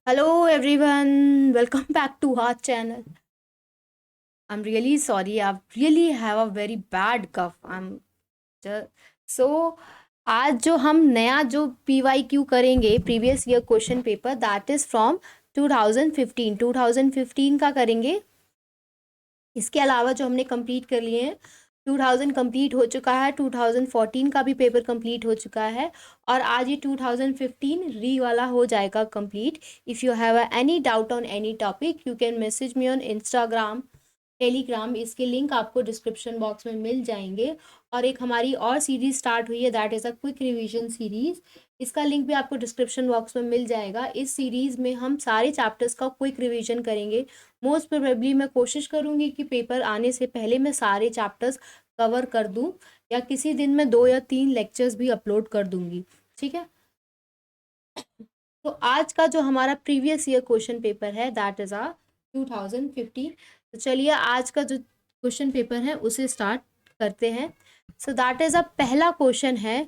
Hello everyone, welcome back to our channel. I'm really sorry, I really have a very bad cough. So आज जो हम नया जो PYQ करेंगे previous year question paper that is from 2015 का करेंगे। इसके अलावा जो हमने कंप्लीट कर लिए हैं 2000 कंप्लीट हो चुका है, 2014 का भी पेपर कंप्लीट हो चुका है और आज ये 2015 री वाला हो जाएगा complete. If you have any doubt on any topic you can message me on Instagram, Telegram. इसके लिंक आपको डिस्क्रिप्शन बॉक्स में मिल जाएंगे। और एक हमारी और सीरीज स्टार्ट हुई है that is a quick revision series. इसका लिंक भी आपको डिस्क्रिप्शन बॉक्स में मिल जाएगा। इस सीरीज़ में हम सारे चैप्टर्स का क्विक रिवीजन करेंगे। मोस्ट प्रोबेबली मैं कोशिश करूँगी कि पेपर आने से पहले मैं सारे चैप्टर्स कवर कर दूँ, या किसी दिन में 2 या 3 लेक्चर्स भी अपलोड कर दूँगी। ठीक है, तो आज का जो हमारा प्रीवियस ईयर क्वेश्चन पेपर है दैट इज़ 2015। तो चलिए आज का जो क्वेश्चन पेपर है उसे स्टार्ट करते हैं। सो दैट इज़ पहला क्वेश्चन है,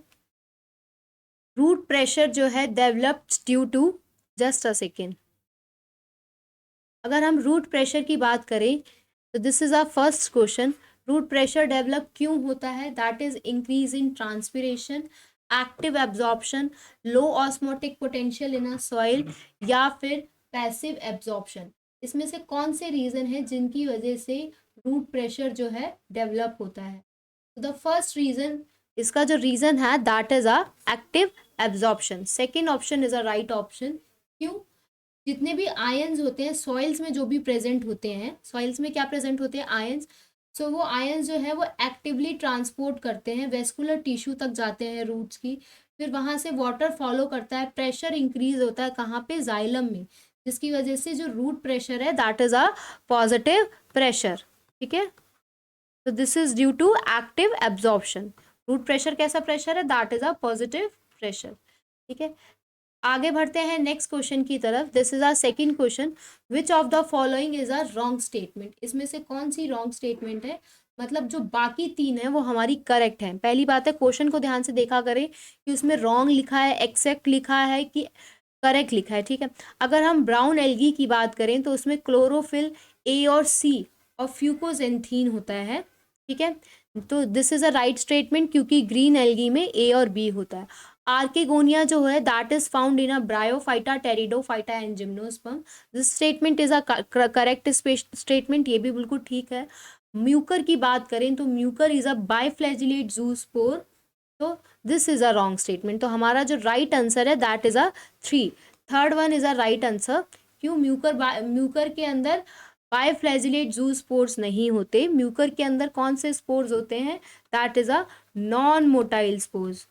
रूट प्रेशर जो है developed due to, just a second. अगर हम रूट प्रेशर की बात करें तो this is first question. Root pressure develop क्यों होता है? That is increase in transpiration, active absorption, low osmotic potential in a soil, या फिर पैसिव एब्जॉर्प्शन। इसमें से कौन से रीजन है जिनकी वजह से रूट प्रेशर जो है डेवलप होता है? द फर्स्ट रीजन, इसका जो रीजन है that is active absorption. Second option is a right option. क्यों? जितने भी आयंस होते हैं सॉइल्स में जो भी प्रेजेंट होते हैं, सॉइल्स में क्या प्रेजेंट होते हैं? आयंस। सो वो आयंस जो है वो एक्टिवली ट्रांसपोर्ट करते हैं, वेस्कुलर टिश्यू तक जाते हैं रूट्स की, फिर वहां से वाटर फॉलो करता है, प्रेशर इंक्रीज होता है कहाँ पे? जाइलम में, जिसकी वजह से जो रूट प्रेशर है दैट इज पॉजिटिव प्रेशर। ठीक है, तो this is due to active absorption. Root pressure कैसा प्रेशर है? That is positive pressure. ठीक है, आगे बढ़ते हैं नेक्स्ट क्वेश्चन की तरफ। This is our second question, which of the following is a wrong statement. इसमें से कौन सी रॉन्ग स्टेटमेंट है? मतलब जो बाकी 3 है वो हमारी करेक्ट है। पहली बात है क्वेश्चन को ध्यान से देखा करें कि उसमें रॉन्ग लिखा है, एक्सेप्ट लिखा है कि करेक्ट लिखा है। ठीक है, अगर हम ब्राउन एल्गी की बात करें तो उसमें क्लोरोफिल ए और सी और फ्यूकोजेंथीन होता है। ठीक है, तो this is a right statement क्योंकि ग्रीन एल्गी में ए और बी होता है। आर्केगोनिया जो है that is found in a bryophyta, pteridophyta and gymnosperm. This statement is a correct statement, ये भी बिल्कुल ठीक है। म्यूकर की बात करें तो म्यूकर इज अ बाइफ्लैजिलेट जूस्पोर, तो this is a wrong statement. तो हमारा जो राइट आंसर है that is 3, third one is a right answer. क्यों? म्यूकर के अंदर बायोफ्लैजिलेट जू स्पोर्स नहीं होते। म्यूकर के अंदर कौन से स्पोर्स होते हैं? That is non motile spores.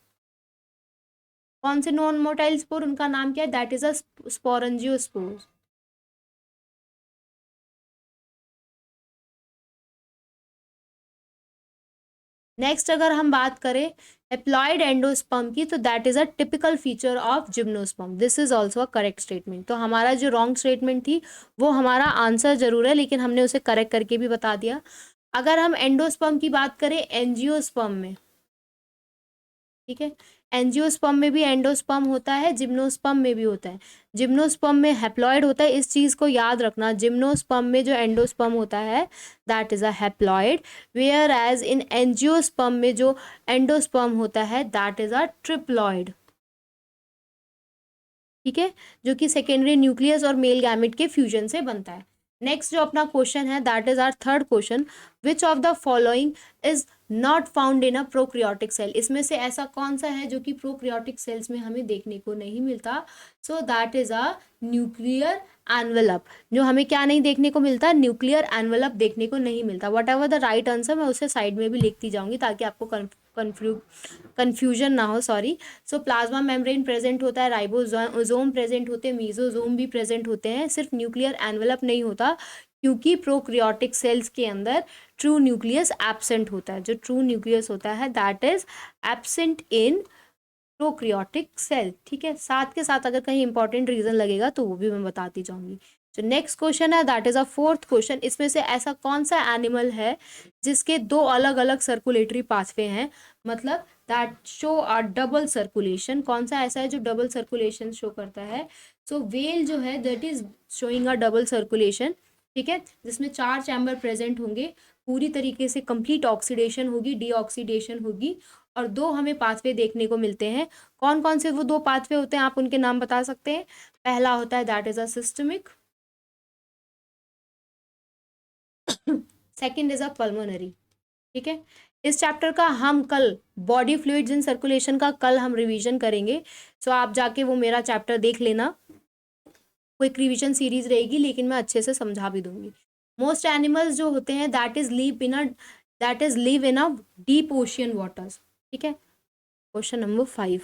कौन से नॉन मोटाइल स्पोर? उनका नाम क्या है? That is sporangiospore. नेक्स्ट अगर हम बात करें एप्लॉयड एंडोस्पर्म की तो that is a typical feature of gymnosperm. This is also a correct statement. तो हमारा जो रॉन्ग स्टेटमेंट थी वो हमारा आंसर जरूर है, लेकिन हमने उसे करेक्ट करके भी बता दिया। अगर हम एंडोस्पर्म की बात करें एंजियोस्पर्म में, ठीक है, एंजियोस्पर्म में भी एंडोस्पर्म होता है, जिम्नोस्पर्म में भी होता है। जिम्नोस्पर्म में हैप्लॉइड होता है, इस चीज को याद रखना। जिम्नोस्पर्म में जो एंडोस्पर्म होता है that is a haploid, whereas in angiosperm में जो एंडोस्पर्म होता है दैट इज अ ट्रिप्लॉइड। ठीक है, जो कि सेकेंडरी न्यूक्लियस और मेल गैमेट के फ्यूजन से बनता है। नेक्स्ट जो अपना क्वेश्चन है that is our third question, which of the following is not found in a prokaryotic cell. इसमें से ऐसा कौन सा है जो कि प्रोक्रियोटिक सेल्स में हमें देखने को नहीं मिलता? सो that is a nuclear envelope. जो हमें क्या नहीं देखने को मिलता? न्यूक्लियर एनवेलप देखने को नहीं मिलता। What ever the right answer मैं उसे साइड में भी लिखती जाऊंगी ताकि आपको कंफ्यूजन ना हो, सॉरी। सो प्लाज्मा मेम्ब्रेन प्रेजेंट होता है, राइबोसोम प्रेजेंट होते हैं, मीजोसोम भी प्रेजेंट होते हैं, सिर्फ न्यूक्लियर एनवेलप नहीं होता क्योंकि प्रोक्रियोटिक सेल्स के अंदर ट्रू न्यूक्लियस एब्सेंट होता है। जो ट्रू न्यूक्लियस होता है that is absent in prokaryotic cell. ठीक है, साथ के साथ अगर कहीं इंपॉर्टेंट रीजन लगेगा तो वो भी मैं बताती जाऊंगी। जो नेक्स्ट क्वेश्चन है that is a fourth question, इसमें से ऐसा कौन सा एनिमल है जिसके 2 अलग अलग सर्कुलेटरी पाथवे हैं, मतलब that show a double circulation. कौन सा ऐसा है जो डबल सर्कुलेशन शो करता है? सो वेल जो है that is showing a double circulation, ठीक है, जिसमें 4 चैम्बर प्रेजेंट होंगे, पूरी तरीके से कंप्लीट ऑक्सीडेशन होगी, डीऑक्सीडेशन होगी, और 2 हमें पाथवे देखने को मिलते हैं। कौन कौन से वो 2 पाथवे होते हैं, आप उनके नाम बता सकते हैं? पहला होता है that is a systemic, second is a pulmonary, ठीक है। इस चैप्टर का हम कल बॉडी फ्लूइड्स इन सर्कुलेशन का कल हम रिवीजन करेंगे। सो आप जाके वो मेरा चैप्टर देख लेना, क्विक रिवीजन सीरीज रहेगी, लेकिन मैं अच्छे से समझा भी दूंगी। मोस्ट एनिमल्स जो होते हैं that is live in a deep ocean waters, ठीक है। क्वेश्चन नंबर 5,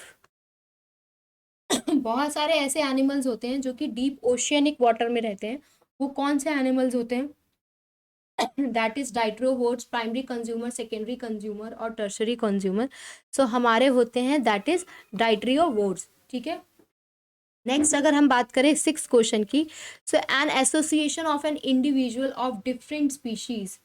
बहुत सारे ऐसे एनिमल्स होते हैं जो कि डीप ओशियनिक वाटर में रहते हैं, वो कौन से एनिमल्स होते हैं? That is detritivores, primary consumer, secondary consumer और टर्शरी कंज्यूमर। सो हमारे होते हैं दैट इज डाइट्रियोवोर्ड्स, ठीक है। नेक्स्ट अगर हम बात करें 6 क्वेश्चन की, so an association of an individual of different species,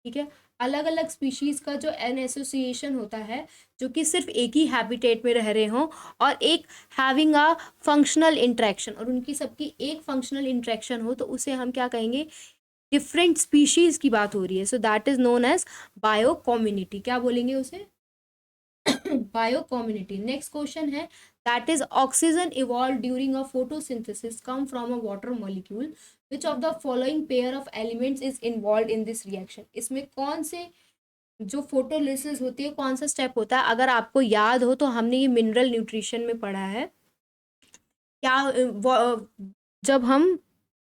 ठीक है, अलग अलग स्पीशीज का जो एन एसोसिएशन होता है, जो कि सिर्फ एक ही हैबिटेट में रह रहे हों और एक हैविंग अ फंक्शनल इंट्रैक्शन, और उनकी सबकी एक फंक्शनल इंट्रैक्शन हो, तो उसे हम क्या कहेंगे? डिफरेंट स्पीशीज की बात हो रही है, so that is known as bio community. क्या बोलेंगे उसे? Bio community. नेक्स्ट क्वेश्चन है that is oxygen evolve during a photosynthesis come from a water molecule, which of the following pair of elements is involve in this reaction. इसमें कौन से जो photolysis होती है, कौन सा स्टेप होता है? अगर आपको याद हो तो हमने ये मिनरल न्यूट्रिशन में पढ़ा है। क्या जब हम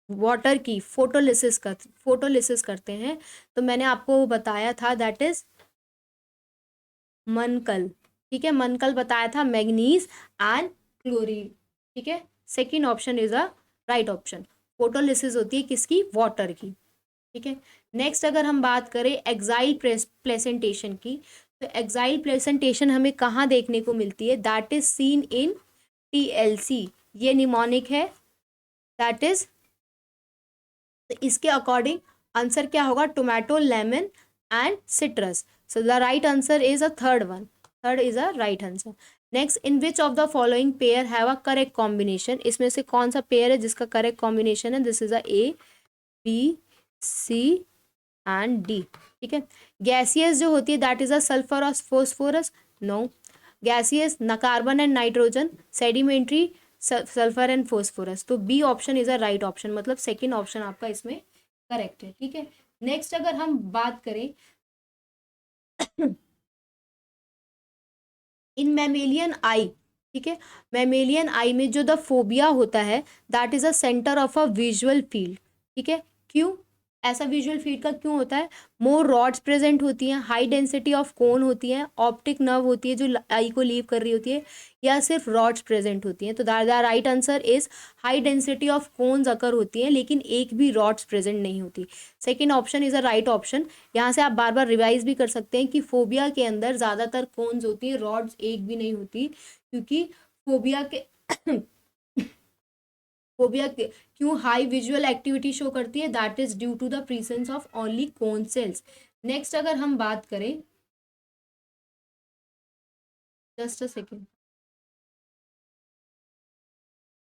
वाटर की फोटोलिसिस करते हैं, तो मैंने आपको बताया था दैट इज मनकल, ठीक है, मनकल बताया था, मैग्नीज एंड क्लोरीन, ठीक है। Second option is a right option. Photolysis होती है किसकी? वाटर की, ठीक है। नेक्स्ट अगर हम बात करें एक्साइल प्लेसेंटेशन की, तो एक्साइल प्लेसेंटेशन हमें कहाँ देखने को मिलती है? That is seen in TLC. ये निमोनिक है, दैट इज, तो इसके अकॉर्डिंग आंसर क्या होगा? Tomato, lemon and citrus. So the right answer is a third one, third is a right answer. Next, in which of the following pair have a correct combination, इसमें से कौन सा pair है जिसका correct combination है? This is a A, B, C and D, ठीक है। Gaseous जो होती है दैट इज अ सल्फर और फोस्फोरस, नो। गैसियस न carbon and nitrogen, sedimentary sulphur and phosphorus, तो B option is a right option, मतलब सेकेंड ऑप्शन आपका इसमें करेक्ट है, ठीक है। नेक्स्ट अगर हम बात करें इन मैमेलियन आई, ठीक है, मैमेलियन आई में जो द फोबिया होता है that is a centre of a visual field, ठीक है। क्यों ऐसा विजुअल फील्ड का क्यों होता है? मोर रॉड्स प्रेजेंट होती हैं, हाई डेंसिटी ऑफ कोन होती है, ऑप्टिक नर्व होती है जो आई को लीव कर रही होती है, या सिर्फ रॉड्स प्रेजेंट होती हैं? तो the right answer is high density of cones occur होती है, लेकिन एक भी रॉड्स प्रेजेंट नहीं होती। Second option is a right option. यहाँ से आप बार बार रिवाइज भी कर सकते हैं कि फोबिया के अंदर ज्यादातर कोन्स होती है, रॉड्स एक भी नहीं होती, क्योंकि फोबिया के फोबिया क्यों हाई विजुअल एक्टिविटी शो करती है? That is due to the presence of only cone cells. Next अगर हम बात करें, जस्ट अ सेकेंड,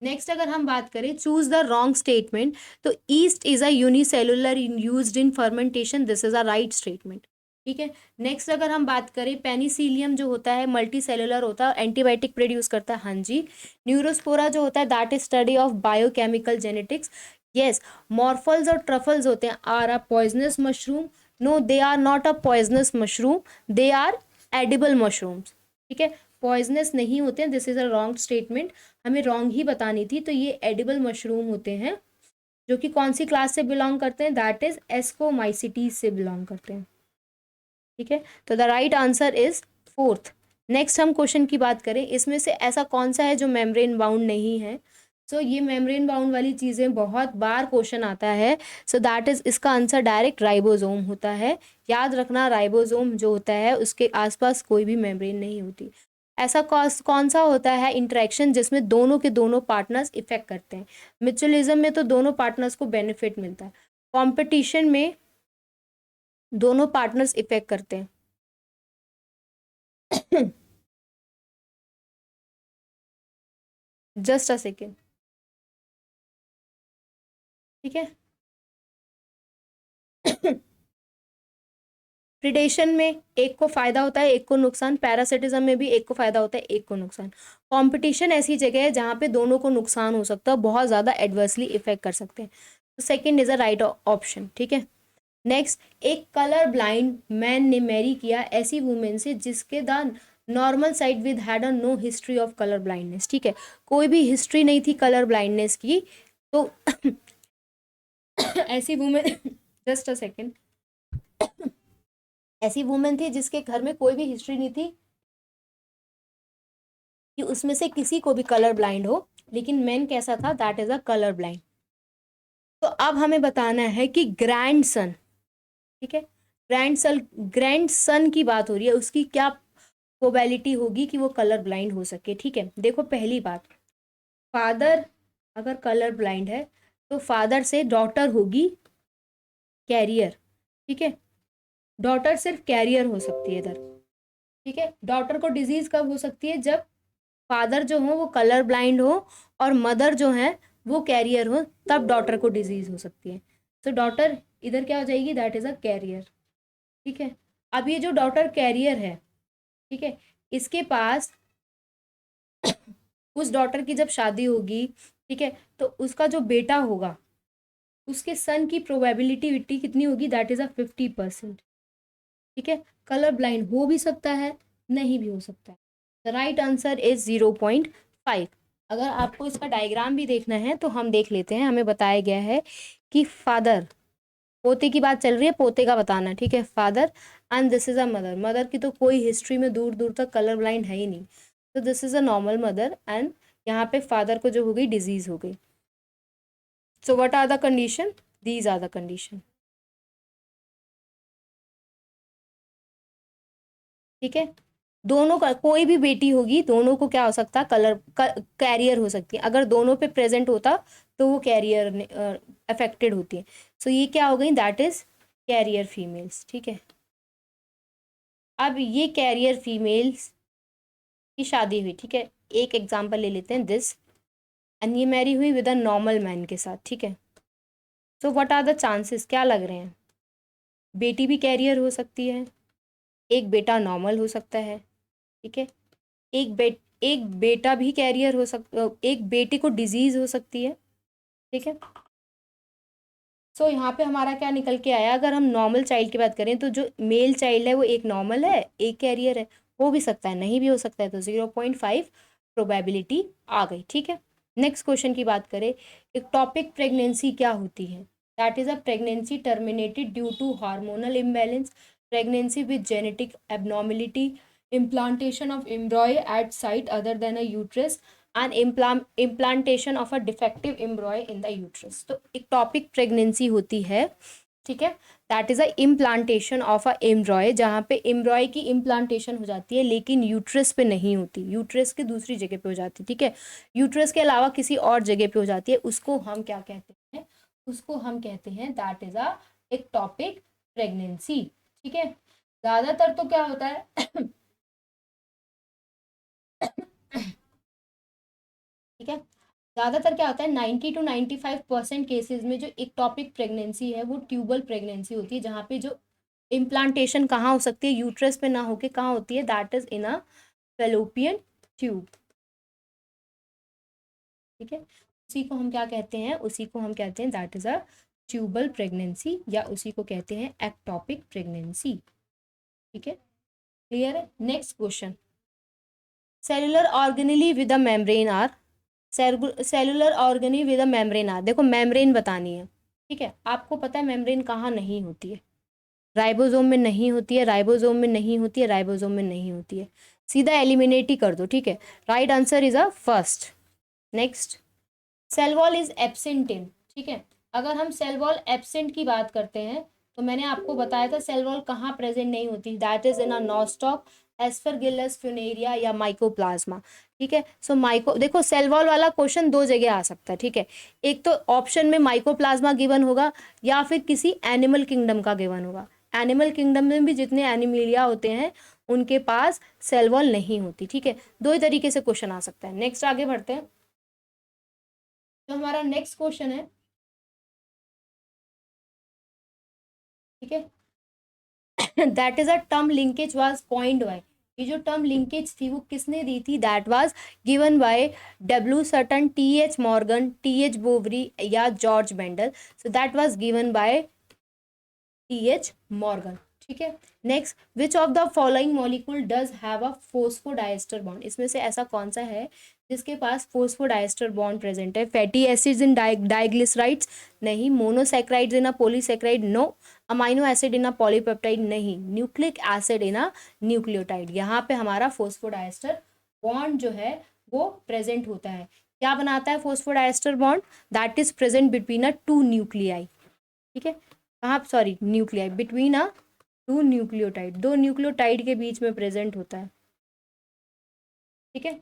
नेक्स्ट अगर हम बात करें चूज द रॉन्ग स्टेटमेंट, तो east is a unicellular used in fermentation, this is a right statement, ठीक है। नेक्स्ट अगर हम बात करें पेनिसिलियम जो होता है मल्टी सेलुलर होता है, एंटीबायोटिक प्रोड्यूस करता है, हाँ जी। न्यूरोस्पोरा जो होता है that is study of biochemical genetics, yes. Morels और ट्रफल्स होते हैं are a poisonous mushroom, no they are not a poisonous mushroom, they are edible mushrooms, ठीक है। पॉइजनस नहीं होते हैं, this is a wrong statement, हमें रॉन्ग ही बतानी थी। तो ये एडिबल मशरूम होते हैं, जो कि कौन सी क्लास से बिलोंग करते हैं? दैट इज एस्कोमाइसिटीज से बिलोंग करते हैं, ठीक है। तो the right answer is fourth. Next हम क्वेश्चन की बात करें, इसमें से ऐसा कौन सा है जो मेम्ब्रेन बाउंड नहीं है? सो ये मेम्ब्रेन बाउंड वाली चीज़ें बहुत बार क्वेश्चन आता है, सो दैट इज, इसका आंसर डायरेक्ट राइबोसोम होता है। याद रखना, राइबोसोम जो होता है उसके आसपास कोई भी मेम्ब्रेन नहीं होती। ऐसा कौन सा होता है इंटरेक्शन जिसमें दोनों के दोनों पार्टनर्स इफेक्ट करते हैं? म्यूचुअलिज्म में तो दोनों पार्टनर्स को बेनिफिट मिलता है, कॉम्पिटिशन में दोनों पार्टनर्स इफेक्ट करते हैं। जस्ट अ सेकेंड, ठीक है। प्रिडेशन में एक को फायदा होता है, एक को नुकसान। पैरासिटिज्म में भी एक को फायदा होता है, एक को नुकसान। कंपटीशन ऐसी जगह है जहां पे दोनों को नुकसान हो सकता है, बहुत ज्यादा एडवर्सली इफेक्ट कर सकते हैं। तो second is a right option. ठीक है। नेक्स्ट, एक कलर ब्लाइंड मैन ने मैरी किया ऐसी वुमेन से जिसके the normal side with had a no history of colour blindness. ठीक है, कोई भी हिस्ट्री नहीं थी कलर ब्लाइंडनेस की, तो ऐसी वुमेन जस्ट अ सेकेंड, ऐसी वुमेन थी जिसके घर में कोई भी हिस्ट्री नहीं थी कि उसमें से किसी को भी कलर ब्लाइंड हो, लेकिन मैन कैसा था, that is a colour blind. तो अब हमें बताना है कि ग्रैंड सन, ठीक है, ग्रैंड सन की बात हो रही है, उसकी क्या प्रोबेबिलिटी होगी कि वो कलर ब्लाइंड हो सके। ठीक है, देखो पहली बात, फादर अगर कलर ब्लाइंड है तो फादर से डॉटर होगी कैरियर। ठीक है, डॉटर सिर्फ कैरियर हो सकती है इधर। ठीक है, डॉटर को डिजीज कब हो सकती है, जब फादर जो हो वो कलर ब्लाइंड हो और मदर जो है वो कैरियर हो, तब डॉटर को डिजीज हो सकती है। तो डॉटर इधर क्या हो जाएगी, दैट इज अ कैरियर। ठीक है, अब ये जो डॉटर कैरियर है, ठीक है, इसके पास उस डॉटर की जब शादी होगी, ठीक है, तो उसका जो बेटा होगा उसके सन की प्रोबेबिलिटी कितनी होगी, दैट इज अ 50%। ठीक है, कलर ब्लाइंड हो भी सकता है, नहीं भी हो सकता है। The right answer is 0.5। अगर आपको इसका डायग्राम भी देखना है तो हम देख लेते हैं। हमें बताया गया है कि फादर, पोते की बात चल रही है, पोते का बताना। ठीक है, father and this is a mother. Mother की तो कोई हिस्ट्री में दूर दूर तक कलर ब्लाइंड है ही नहीं, तो this is a normal mother, and यहाँ पे फादर को जो हो गई डिजीज हो गई। So what are the condition, these are the condition. ठीक है, दोनों का कोई भी बेटी होगी, दोनों को क्या हो सकता है, कैरियर हो सकती है। अगर दोनों पे प्रेजेंट होता तो वो कैरियर अफेक्टेड होती है। सो ये क्या हो गई, दैट इज कैरियर फीमेल्स। ठीक है, अब ये कैरियर फीमेल्स की शादी हुई। ठीक है, एक एग्जांपल ले लेते हैं, दिस, एंड ये मैरी हुई विद अ नॉर्मल मैन के साथ। ठीक है, so what are the chances, क्या लग रहे हैं, बेटी भी कैरियर हो सकती है, एक बेटा नॉर्मल हो सकता है। ठीक है, एक बेटा भी कैरियर हो सकता, एक बेटे को डिजीज हो सकती है। ठीक है, सो यहाँ पे हमारा क्या निकल के आया, अगर हम नॉर्मल चाइल्ड की बात करें तो जो मेल चाइल्ड है वो एक नॉर्मल है, एक कैरियर है। हो भी सकता है, नहीं भी हो सकता है, तो 0.5 प्रोबेबिलिटी आ गई। ठीक है, नेक्स्ट क्वेश्चन की बात करें, एक टॉपिक प्रेगनेंसी क्या होती है, that is a pregnancy terminated due to hormonal imbalance, pregnancy with genetic abnormality, implantation of embryo at site other than a uterus, and implantation of a defective embryo in the uterus। तो ectopic pregnancy होती है, ठीक है, that is a implantation of a एम्ब्रॉय, जहाँ पे एम्ब्रॉय की implantation हो जाती है लेकिन यूट्रस पे नहीं होती, यूट्रस के दूसरी जगह पे हो जाती है। ठीक है, यूट्रस के अलावा किसी और जगह पे हो जाती है, उसको हम क्या कहते हैं, उसको हम कहते हैं that is a ectopic pregnancy. ठीक है, ज्यादातर तो क्या होता है ठीक है, ज्यादातर क्या होता है, 90 to 95% केसेस में जो इक्टॉपिक प्रेगनेंसी है वो ट्यूबल प्रेगनेंसी होती है, जहाँ पे जो इम्प्लांटेशन कहाँ हो सकती है, यूट्रस पे ना होके कहाँ होती है, that is in a fallopian tube. ठीक है, उसी को हम क्या कहते हैं, उसी को हम कहते हैं that is a tubal pregnancy, या उसी को कहते हैं एक्टॉपिक प्रेगनेंसी। ठीक है, क्लियर है। Next question, cellular organelle with a membrane are, cellular organelle with a membrane are, देखो मेम्ब्रेन बतानी है। ठीक है, आपको पता है मेम्ब्रेन कहाँ नहीं होती है, राइबोसोम में नहीं होती है, राइबोसोम में नहीं होती है, राइबोसोम में नहीं होती है, सीधा एलिमिनेट ही कर दो। ठीक है, right answer is a first. Next, cell wall is absent in, ठीक है, अगर हम सेल वॉल एब्सेंट की बात करते हैं तो मैंने आपको बताया था सेल वॉल कहाँ प्रेजेंट नहीं होती, that is in a nostoc, Aspergillus Funaria या माइकोप्लाज्मा। ठीक है, सो माइको, देखो सेल वॉल वाला क्वेश्चन दो जगह आ सकता है। ठीक है, एक तो ऑप्शन में माइकोप्लाज्मा गिवन होगा या फिर किसी एनिमल किंगडम का गिवन होगा। एनिमल किंगडम में भी जितने एनिमिलिया होते हैं उनके पास सेल वॉल नहीं होती। ठीक है, दो ही तरीके से क्वेश्चन आ सकता है। नेक्स्ट आगे बढ़ते हैं, तो हमारा नेक्स्ट क्वेश्चन है, ठीक है। That is a term linkage was coined by, ये जो टर्म लिंकेज थी वो किसने दी थी? That was given by W Sutton, T H Morgan, T H Boveri या George Bendel. So that was given by T H Morgan. ठीक है। Next, which of the following molecule does have a phosphodiester bond, इसमें से ऐसा कौन सा है जिसके पास फोस्फोडाइस्टर बॉन्ड प्रेजेंट है? फैटी एसिड्स इन डाइग्लिसराइड्स, नहीं। Monosaccharides in a polysaccharide, no. Amino acid in a polypeptide, नहीं। Nucleic acid in a nucleotide, यहाँ पे हमारा फोस्फोडाइस्टर बॉन्ड जो है वो प्रेजेंट होता है। क्या बनाता है phosphodiester bond? That is present between a two nuclei. ठीक है, कहाँ, sorry, nuclei, between a two nucleotide, दो न्यूक्लियोटाइड के बीच में प्रेजेंट होता है। ठीक है।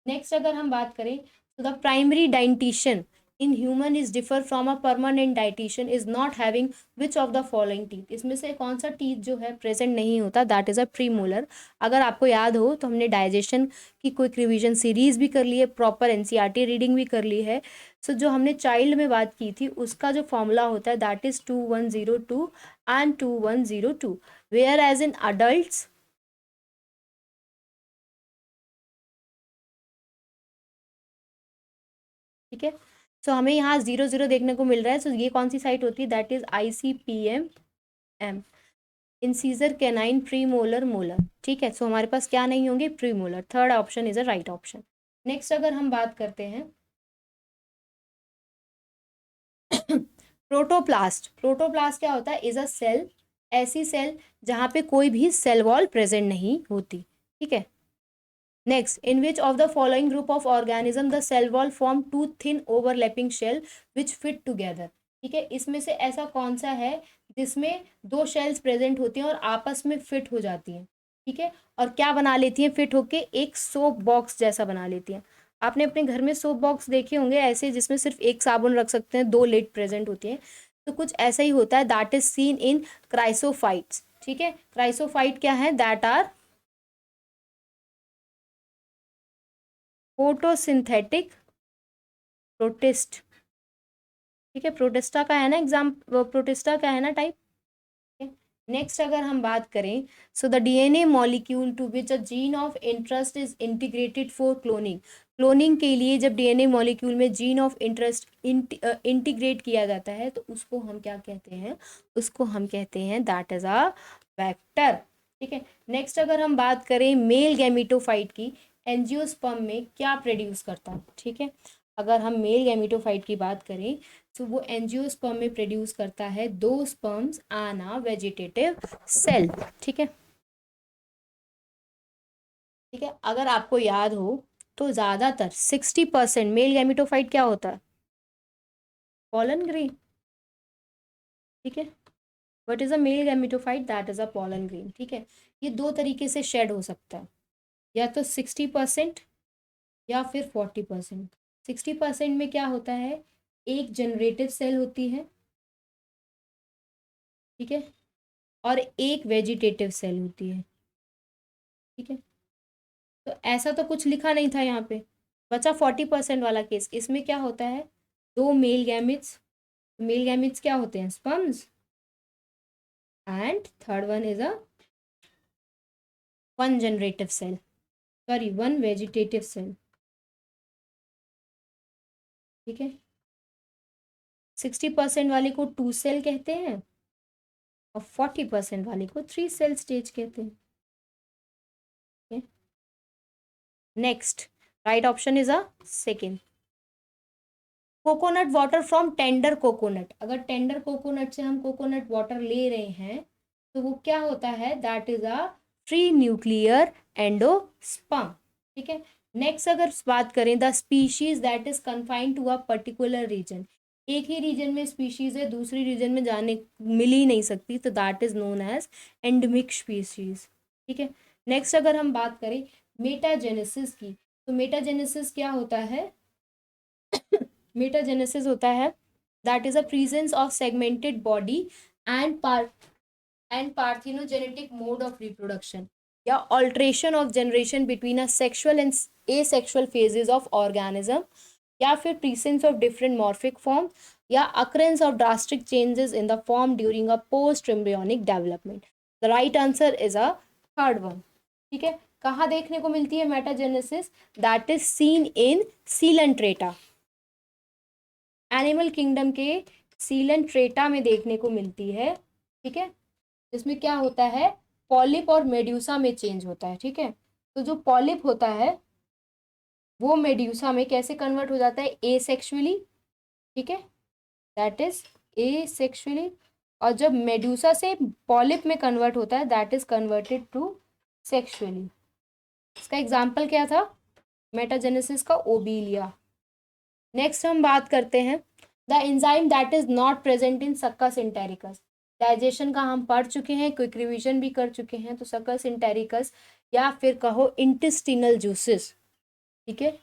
नेक्स्ट अगर हम बात करें तो the primary dietitian in human is differ from a permanent dietitian is not having which of the following teeth, इसमें से कौन सा टीथ जो है प्रेजेंट नहीं होता? That is a premolar. अगर आपको याद हो तो हमने डाइजेशन की क्विक रिवीजन सीरीज भी कर ली है, प्रॉपर एनसीईआरटी रीडिंग भी कर ली है। सो जो हमने चाइल्ड में बात की थी उसका जो फॉर्मूला होता है that is 2102 and 2102, whereas in adult. ठीक है। सो हमें यहाँ 00 देखने को मिल रहा है। सो ये कौन सी साइट होती है? That is ICPM। Incisor canine premolar molar. ठीक है। सो हमारे पास क्या नहीं होंगे? Premolar. Third option is a right option. Next अगर हम बात करते हैं प्रोटोप्लास्ट, प्रोटोप्लास्ट क्या होता है? इज अ सेल, ऐसी सेल जहां पे कोई भी सेल वॉल प्रेजेंट नहीं होती। ठीक है। Next, in which of the following group of organism the cell wall form two thin overlapping shell which fit together. ठीक है, इसमें से ऐसा कौन सा है जिसमें दो शेल्स प्रेजेंट होती हैं और आपस में फिट हो जाती हैं? ठीक है, और क्या बना लेती हैं? फिट होके एक सोप बॉक्स जैसा बना लेती हैं। आपने अपने घर में सोप बॉक्स देखे होंगे ऐसे, जिसमें सिर्फ एक साबुन रख सकते हैं, दो लिड प्रेजेंट होती हैं। तो कुछ ऐसा ही होता है, that is seen in chrysophytes. ठीक है, क्राइसोफाइट क्या है? That are photosynthetic protist. ठीक है, प्रोटिस्टा का है ना एग्जाम, प्रोटिस्टा का है ना टाइप। नेक्स्ट अगर हम बात करें, so the DNA molecule to which a gene of interest is integrated for cloning, cloning के लिए जब डीएनए मॉलिक्यूल में जीन ऑफ इंटरेस्ट इंटीग्रेट किया जाता है तो उसको हम क्या कहते हैं? उसको हम कहते हैं दैट इज अ वेक्टर। ठीक है। नेक्स्ट अगर हम बात करें मेल गैमीटोफाइट की, एंजियोस्पर्म में क्या प्रोड्यूस करता है? ठीक है, अगर हम मेल गैमीटोफाइट की बात करें तो वो एंजियोस्पर्म में प्रोड्यूस करता है दो sperms and a vegetative cell. ठीक है। ठीक है, अगर आपको याद हो तो ज्यादातर 60% मेल गैमीटोफाइट क्या होता है? Pollen grain. ठीक है, what is a male gametophyte? That is a pollen grain. ठीक है, ये दो तरीके से शेड हो सकता है, या तो 60% या फिर 40%। 60% में क्या होता है? एक जनरेटिव सेल होती है, ठीक है, और एक वेजिटेटिव सेल होती है। ठीक है, तो ऐसा तो कुछ लिखा नहीं था यहाँ पे, बचा 40% वाला केस। इसमें क्या होता है? दो मेल गैमिट्स, मेल गैमिट्स क्या होते हैं? Sperms, and third one is a one generative cell, sorry one vegetative cell. ठीक है, 60% वाले को 2 सेल कहते हैं और 40% वाले को 3 सेल स्टेज कहते हैं। Next, right option is a second. Coconut water from tender coconut, अगर टेंडर कोकोनट से हम कोकोनट वाटर ले रहे हैं तो वो क्या होता है? That is a free nuclear endosperm. ठीक है। नेक्स्ट अगर बात करें the species that is confined to a particular region, एक ही रीजन में स्पीशीज है, दूसरी रीजन में जाने मिल ही नहीं सकती, तो that is known as endemic species. ठीक है। नेक्स्ट अगर हम बात करें मेटाजेनेसिस की, तो मेटाजेनेसिस क्या होता है? मेटाजेनेसिस होता है that is a presence of segmented body and parthenogenetic mode of reproduction या alternation of generation between a sexual and asexual phases of organism या फिर presence of different morphic form, या occurrence of drastic changes in the form during a post embryonic development. The right answer is a third one. ठीक है, कहाँ देखने को मिलती है metagenesis? That is seen in coelenterata, animal kingdom के Coelenterata में देखने को मिलती है। ठीक है, जिसमें क्या होता है, पॉलिप और मेड्यूसा में चेंज होता है। ठीक है, तो जो पॉलिप होता है वो मेड्यूसा में कैसे कन्वर्ट हो जाता है? एसेक्सुअली। ठीक है, दैट इज एसेक्सुअली। और जब मेड्यूसा से पॉलिप में कन्वर्ट होता है that is converted to sexually. इसका एग्जाम्पल क्या था मेटाजेनेसिस का? ओबीलिया। नेक्स्ट हम बात करते हैं the enzyme that is not present in succus इंटेरिकस। Digestion का हम पढ़ चुके हैं, क्विक रिवीजन भी कर चुके हैं। तो सक्कस इंटेरिकस या फिर कहो इंटेस्टिनल जूसेस। ठीक है,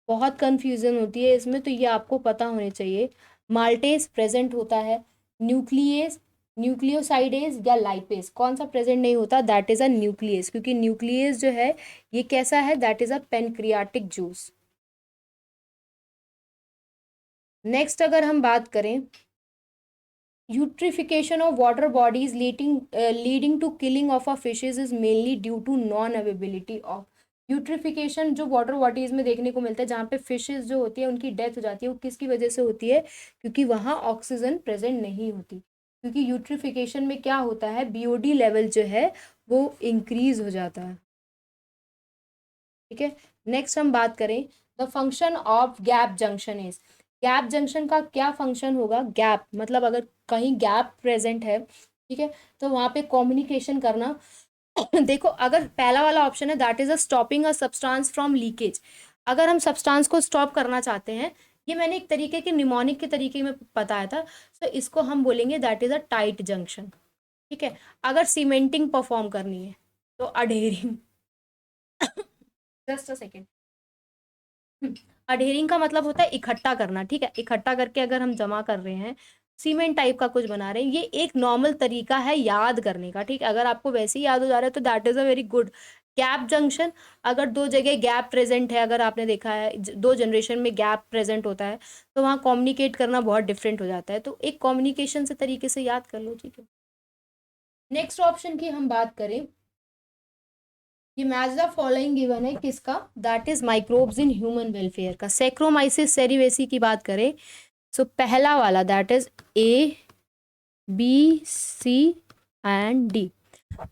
बहुत कंफ्यूजन होती है इसमें, तो ये आपको पता होने चाहिए। माल्टेज प्रेजेंट होता है, न्यूक्लियस, न्यूक्लियोसाइडेज या लाइपेज, कौन सा प्रेजेंट नहीं होता? दैट इज अ न्यूक्लियस, क्योंकि न्यूक्लियस जो है ये कैसा है? That is a pancreatic juice. Next अगर हम बात करें, eutrophication of water bodies leading to killing of a fishes is mainly due to non availability of. Eutrophication जो वाटर बॉडीज में देखने को मिलता है, जहाँ पे फिशेज जो होती है उनकी डेथ हो जाती है, वो किसकी वजह से होती है? क्योंकि वहाँ ऑक्सीजन प्रेजेंट नहीं होती। क्योंकि यूट्रिफिकेशन में क्या होता है, बीओडी लेवल जो है वो इंक्रीज हो जाता है। ठीक है, नेक्स्ट हम बात करें the function of gap junction is. Gap junction का क्या फंक्शन होगा? गैप मतलब अगर कहीं गैप प्रेजेंट है, ठीक है, तो वहां पे कम्युनिकेशन करना देखो, अगर पहला वाला ऑप्शन है that is a stopping a substance from leakage. अगर हम सब्सटेंस को स्टॉप करना चाहते हैं, ये मैंने एक तरीके के निमोनिक के तरीके में बताया था, तो इसको हम बोलेंगे that is a tight junction. ठीक है, अगर सीमेंटिंग परफॉर्म करनी है तो adhering just a second. Adhering का मतलब होता है इकट्ठा करना। ठीक है, इकट्ठा करके अगर हम जमा कर रहे हैं, सीमेंट टाइप का कुछ बना रहे हैं, ये एक नॉर्मल तरीका है याद करने का। ठीक है, अगर आपको वैसे ही याद हो जा रहा है तो that is a very good. Gap junction, अगर दो जगह गैप प्रेजेंट है, अगर आपने देखा है दो जनरेशन में गैप प्रेजेंट होता है, तो वहाँ कम्युनिकेट करना बहुत डिफरेंट हो जाता है, तो एक कम्युनिकेशन से तरीके से याद कर लो। ठीक है, नेक्स्ट ऑप्शन की हम बात करें, ये मैच द फॉलोइंग गिवन है किसका? That is microbes in human welfare का। सैक्रोमाइसिस सेरिवेसी की बात करें, सो पहला वाला that is A, B, C and D.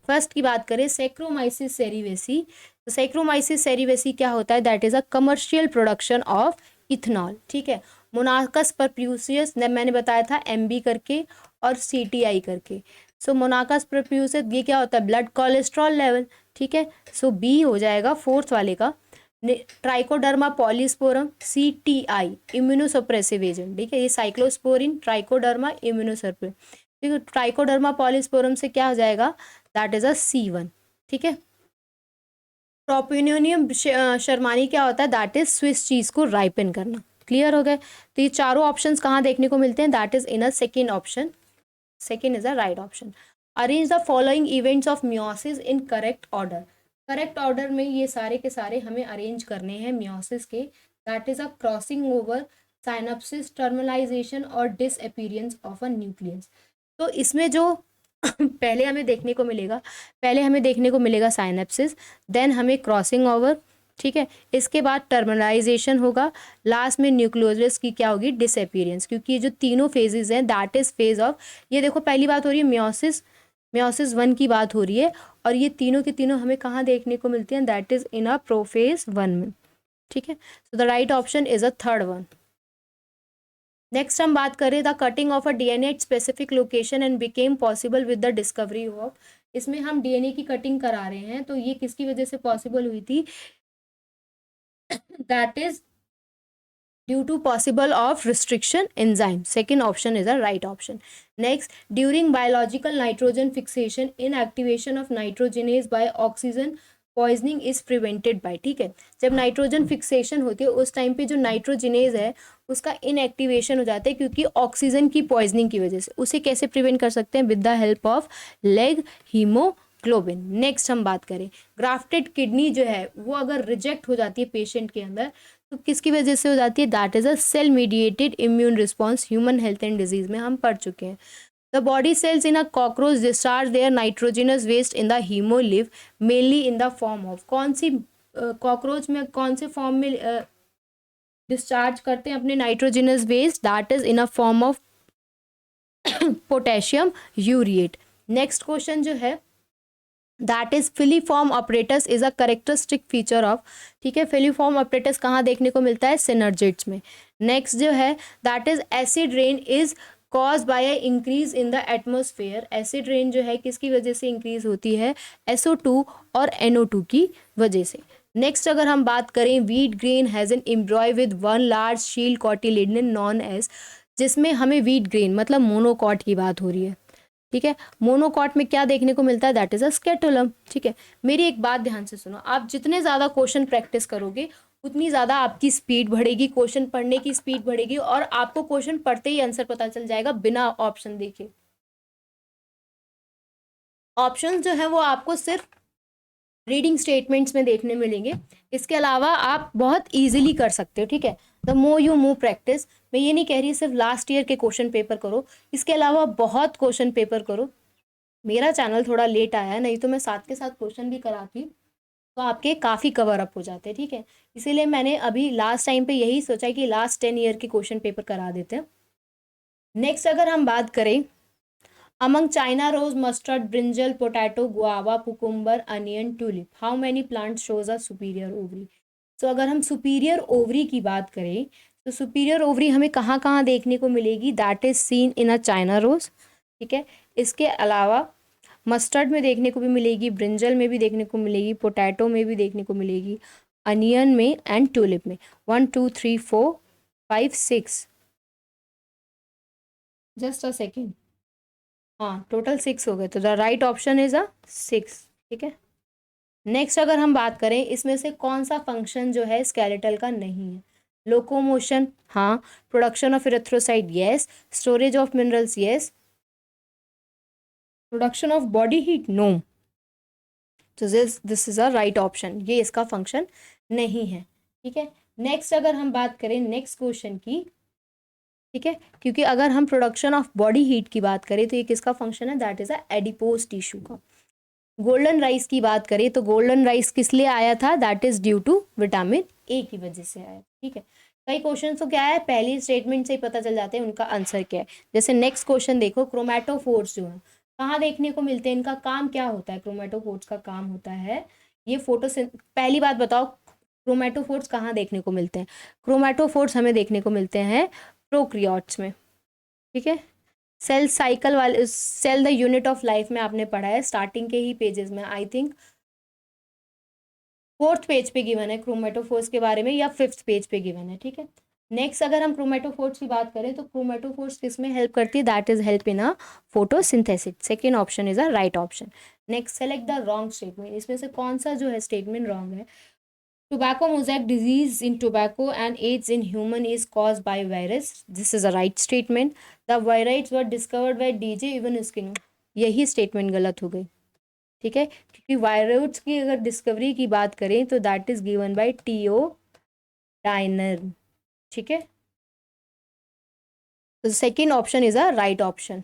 First की बात करें सैक्रोमाइसिस सेरिवेसी, तो सैक्रोमाइसिस सेरिवेसी क्या होता है? That is a commercial production of ethanol. ठीक है, मोनाकस परप्यूसियस मैंने बताया था एमबी करके और सीटीआई करके। सो मोनाकस परप्यूसियस ये क्या होता है? Blood cholesterol level. ठीक है, सो बी हो जाएगा फोर्थ वाले का trichoderma polysporum, CTI immunosuppressive agent. ठीक है, ये साइक्लोस्पोरिन ट्राइकोडर्मा इम्यूनोसप्रेसिव। ठीक है, ट्राइकोडर्मा पॉलीस्पोरम से क्या हो जाएगा? That is a C1। ठीक है, प्रोपियोनियम शर्मानी क्या होता है? दैट इज स्विस चीज को राइपन करना। क्लियर हो गए? तो ये चारों ऑप्शंस कहाँ देखने को मिलते हैं? That is in a second option. Second is a right option. Arrange the following events of meiosis in correct order. Correct order में ये सारे के सारे हमें अरेंज करने हैं मियोसिस के। That is a crossing over, synapsis, terminalization और डिसअपीयरेंस ऑफ अ न्यूक्लियस। तो इसमें जो पहले हमें देखने को मिलेगा, पहले हमें देखने को मिलेगा साइनेप्सिस, देन हमें क्रॉसिंग ओवर। ठीक है, इसके बाद टर्मिनलाइजेशन होगा, लास्ट में न्यूक्लियोलस की क्या होगी? डिसअपीयरेंस। क्योंकि ये जो तीनों फेजेस हैं दैट इज फेज ऑफ, ये देखो पहली बात हो रही है मियोसिस, मियोसिस 1 की बात हो रही है, और ये तीनों के तीनों हमें कहाँ देखने को मिलती हैं? That is in a prophase 1 में। ठीक है, सो the right option is a third one. Next हम बात करें the cutting of a DNA at specific location and became possible with the discovery of. इसमें हम डीएनए की कटिंग करा रहे हैं, तो ये किसकी वजह से पॉसिबल हुई थी? That is due to possible of restriction enzyme. Second option is a right option. Next, during biological nitrogen fixation in activation of nitrogenase by oxygen poisoning is prevented by. ठीक है, जब नाइट्रोजन फिक्सेशन होती है उस time पे जो nitrogenase है उसका इनएक्टिवेशन हो जाता है, क्योंकि ऑक्सीजन की पॉइजनिंग की वजह से। उसे कैसे प्रिवेंट कर सकते हैं? With the help of leg haemoglobin. Next हम बात करें ग्राफ्टेड किडनी जो है वो अगर रिजेक्ट हो जाती है पेशेंट के अंदर, तो किसकी वजह से हो जाती है? That is a cell mediated immune response, human health and disease में हम पढ़ चुके हैं। The body cells in a cockroach discharge their nitrogenous waste in the haemolymph mainly in the form of, कौन सी कॉकरोच में कौन से फॉर्म में डिस्चार्ज करते हैं अपने nitrogenous waste? That is in a form of potassium urate. Next question जो है that is filiform apparatus is a characteristic feature of, ठीक है, फिलीफॉर्म ऑपरेटस कहाँ देखने को मिलता है? सिनर्जिड्स में। नेक्स्ट जो है that is acid rain is cause by increase in the atmosphere, acid rain जो है किसकी वजह से इंक्रीज होती है? SO2 और NO2 की वजह से। नेक्स्ट अगर हम बात करें, wheat grain has an embryo with one large shield cotyledon known as, जिसमें हमें व्हीट ग्रेन मतलब मोनोकॉट की बात हो रही है, ठीक है। मोनोकॉट में क्या देखने को मिलता है? दैट इज अ स्केटोलम, ठीक है। मेरी एक बात ध्यान से सुनो, आप जितने ज़्यादा क्वेश्चन प्रैक्टिस करोगे उतनी ज़्यादा आपकी स्पीड बढ़ेगी, क्वेश्चन पढ़ने की स्पीड बढ़ेगी, और आपको क्वेश्चन पढ़ते ही आंसर पता चल जाएगा बिना ऑप्शन देखे। ऑप्शन जो है वो आपको सिर्फ रीडिंग स्टेटमेंट्स में देखने मिलेंगे, इसके अलावा आप बहुत इजीली कर सकते हो, ठीक है। The more you move practice, मैं ये नहीं कह रही सिर्फ लास्ट ईयर के क्वेश्चन पेपर करो, इसके अलावा बहुत क्वेश्चन पेपर करो। मेरा चैनल थोड़ा लेट आया है, नहीं तो मैं साथ के साथ क्वेश्चन भी कराती तो आपके काफ़ी कवर अप हो जाते हैं, ठीक है। इसीलिए मैंने अभी लास्ट टाइम पे यही सोचा कि लास्ट 10 ईयर के क्वेश्चन पेपर करा देते हैं। नेक्स्ट अगर हम बात करें, among China rose, mustard, brinjal, potato, guava, cucumber, onion, tulip, how many plant shows a superior ovary? तो अगर हम सुपीरियर ओवरी की बात करें तो सुपीरियर ओवरी हमें कहाँ कहाँ देखने को मिलेगी? That is seen in a China rose, ठीक है। इसके अलावा मस्टर्ड में देखने को भी मिलेगी, ब्रिंजल में भी देखने को मिलेगी, पोटैटो में भी देखने को मिलेगी, अनियन में एंड ट्यूलिप में। 1 2 3 4 5 6, जस्ट अ सेकेंड, हाँ टोटल 6 हो गए, तो द राइट ऑप्शन इज अ 6, ठीक है। नेक्स्ट अगर हम बात करें, इसमें से कौन सा फंक्शन जो है स्केलेटल का नहीं है? लोकोमोशन हाँ, production of erythrocyte yes, storage of minerals yes, production of body heat no, तो this is a right option, ये इसका फंक्शन नहीं है, ठीक है। नेक्स्ट अगर हम बात करें नेक्स्ट क्वेश्चन की, ठीक है, क्योंकि अगर हम प्रोडक्शन ऑफ बॉडी हीट की बात करें तो ये किसका फंक्शन है? That is a adipose tissue का। गोल्डन राइस की बात करें तो गोल्डन राइस किस लिए आया था? That is due to vitamin A की वजह से आया, ठीक है। कई क्वेश्चन तो क्या है, पहली स्टेटमेंट से ही पता चल जाते हैं उनका आंसर क्या है। जैसे नेक्स्ट क्वेश्चन देखो, क्रोमैटोफोर्स जो है कहाँ देखने को मिलते हैं, इनका काम क्या होता है? क्रोमैटोफोर्स का काम होता है ये पहली बात बताओ, क्रोमैटोफोर्स कहाँ देखने को मिलते हैं? क्रोमैटोफोर्स हमें देखने को मिलते हैं प्रोक्रियोट्स में, ठीक है। सेल साइकिल वाले, cell the unit of life में आपने पढ़ा है स्टार्टिंग के ही पेजेस में, आई थिंक 4th पेज पे गिवन है क्रोमेटोफोर्स के बारे में, या 5th पेज पे गिवन है, ठीक है। नेक्स्ट अगर हम क्रोमेटोफोर्स की बात करें तो क्रोमेटोफोर्स किस में हेल्प करती है? That is help in a photosynthesis, second option is a right option. Next select the wrong statement, इसमें से कौन सा जो है स्टेटमेंट रॉन्ग है? Tobacco mosaic disease in tobacco and AIDS in human is caused by virus. This is a right statement. The viruses were discovered by DJ Evan Skinner. यही statement गलत हो गई, ठीक है, क्योंकि वायरस की अगर डिस्कवरी की बात करें तो that is given by T O Diener, ठीक है। तो second option is a right option.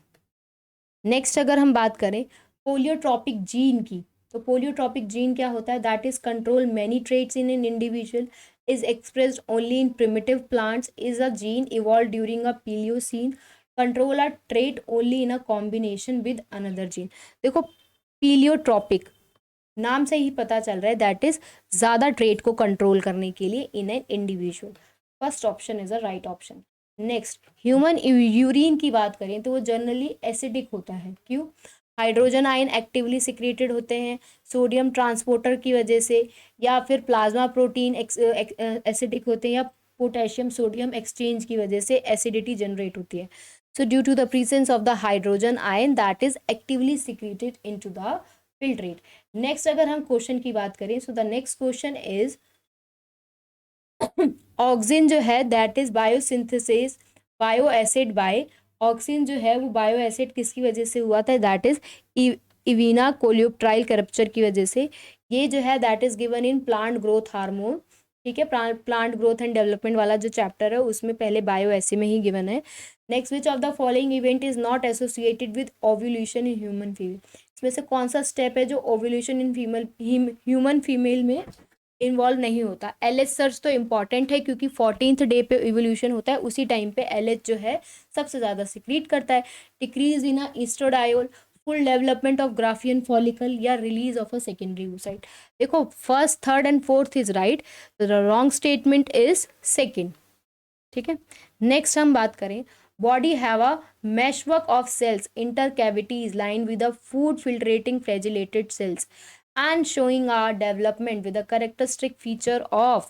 Next अगर हम बात करें पोलियोट्रॉपिक जीन की, तो पोलियोट्रॉपिक जीन क्या होता है? That is control many traits in an individual, is expressed only in primitive plants, is a gene evolved during a Paleocene, control a trait only in a combination with another gene। देखो पीलियोट्रॉपिक नाम से ही पता चल रहा है that is ज़्यादा trait को control करने के लिए in an individual. First option is a right option. Next human urine की बात करें तो वो जनरली एसिडिक होता है, क्यों? हाइड्रोजन आयन एक्टिवली सिक्रेटेड होते हैं सोडियम ट्रांसपोर्टर की वजह से, या फिर प्लाज्मा प्रोटीन एसिडिक होते हैं, या पोटेशियम सोडियम एक्सचेंज की वजह से एसिडिटी जनरेट होती है। So due to the presence of the hydrogen ion that is actively secreted into the filtrate. Next अगर हम क्वेश्चन की बात करें, so the next question is oxygen जो है that is biosynthesis bio acid by, oxygen जो है वो बायो एसिड किसकी वजह से हुआ था? दैट इज इविना कोलियोप्ट्राइल कैप्चर की वजह से। ये जो है that is given in plant growth hormone, ठीक है, प्लांट ग्रोथ एंड डेवलपमेंट वाला जो चैप्टर है उसमें पहले बायो ऐसे में ही गिवन है। Next, which of the following event is not associated with ovulation in human female, इसमें से कौन सा स्टेप है जो ओव्यूलेशन इन ह्यूमन फीमेल में इन्वॉल्व नहीं होता। एलएच सर्च तो इंपॉर्टेंट है क्योंकि 14th डे पे इवोल्यूशन होता है, उसी टाइम पे एलएच जो है सबसे ज़्यादा सिक्रीट करता है। Decrease in oestradiol, full development of Graafian follicle, या release of a secondary oocyte। देखो first, third and fourth is right, the wrong statement is second. ठीक है, नेक्स्ट हम बात करें, body have a meshwork of cells, intercavities lined with a food filtrating flagellated cells and showing our development with a characteristic feature of,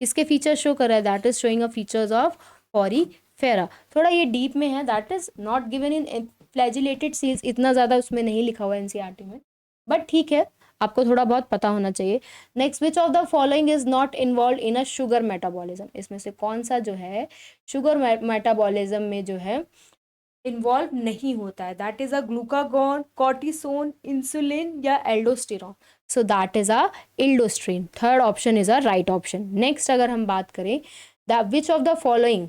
इसके feature show कर रहा है, that is showing a features of Porifera. थोड़ा ये deep में है, that is not given in flagellated sales, इतना ज़्यादा उसमें नहीं लिखा हुआ है एनसीईआरटी में, बट ठीक है, आपको थोड़ा बहुत पता होना चाहिए। Next, which of the following is not involve in a sugar metabolism, इसमें से कौन सा जो है शुगर मेटाबॉलिज्म में जो है इन्वॉल्व नहीं होता है, that is a glucagon, cortisone, insulin, या aldosterone. So that is a aldosterone, third option is a right option. Next अगर हम बात करें, the which of the following,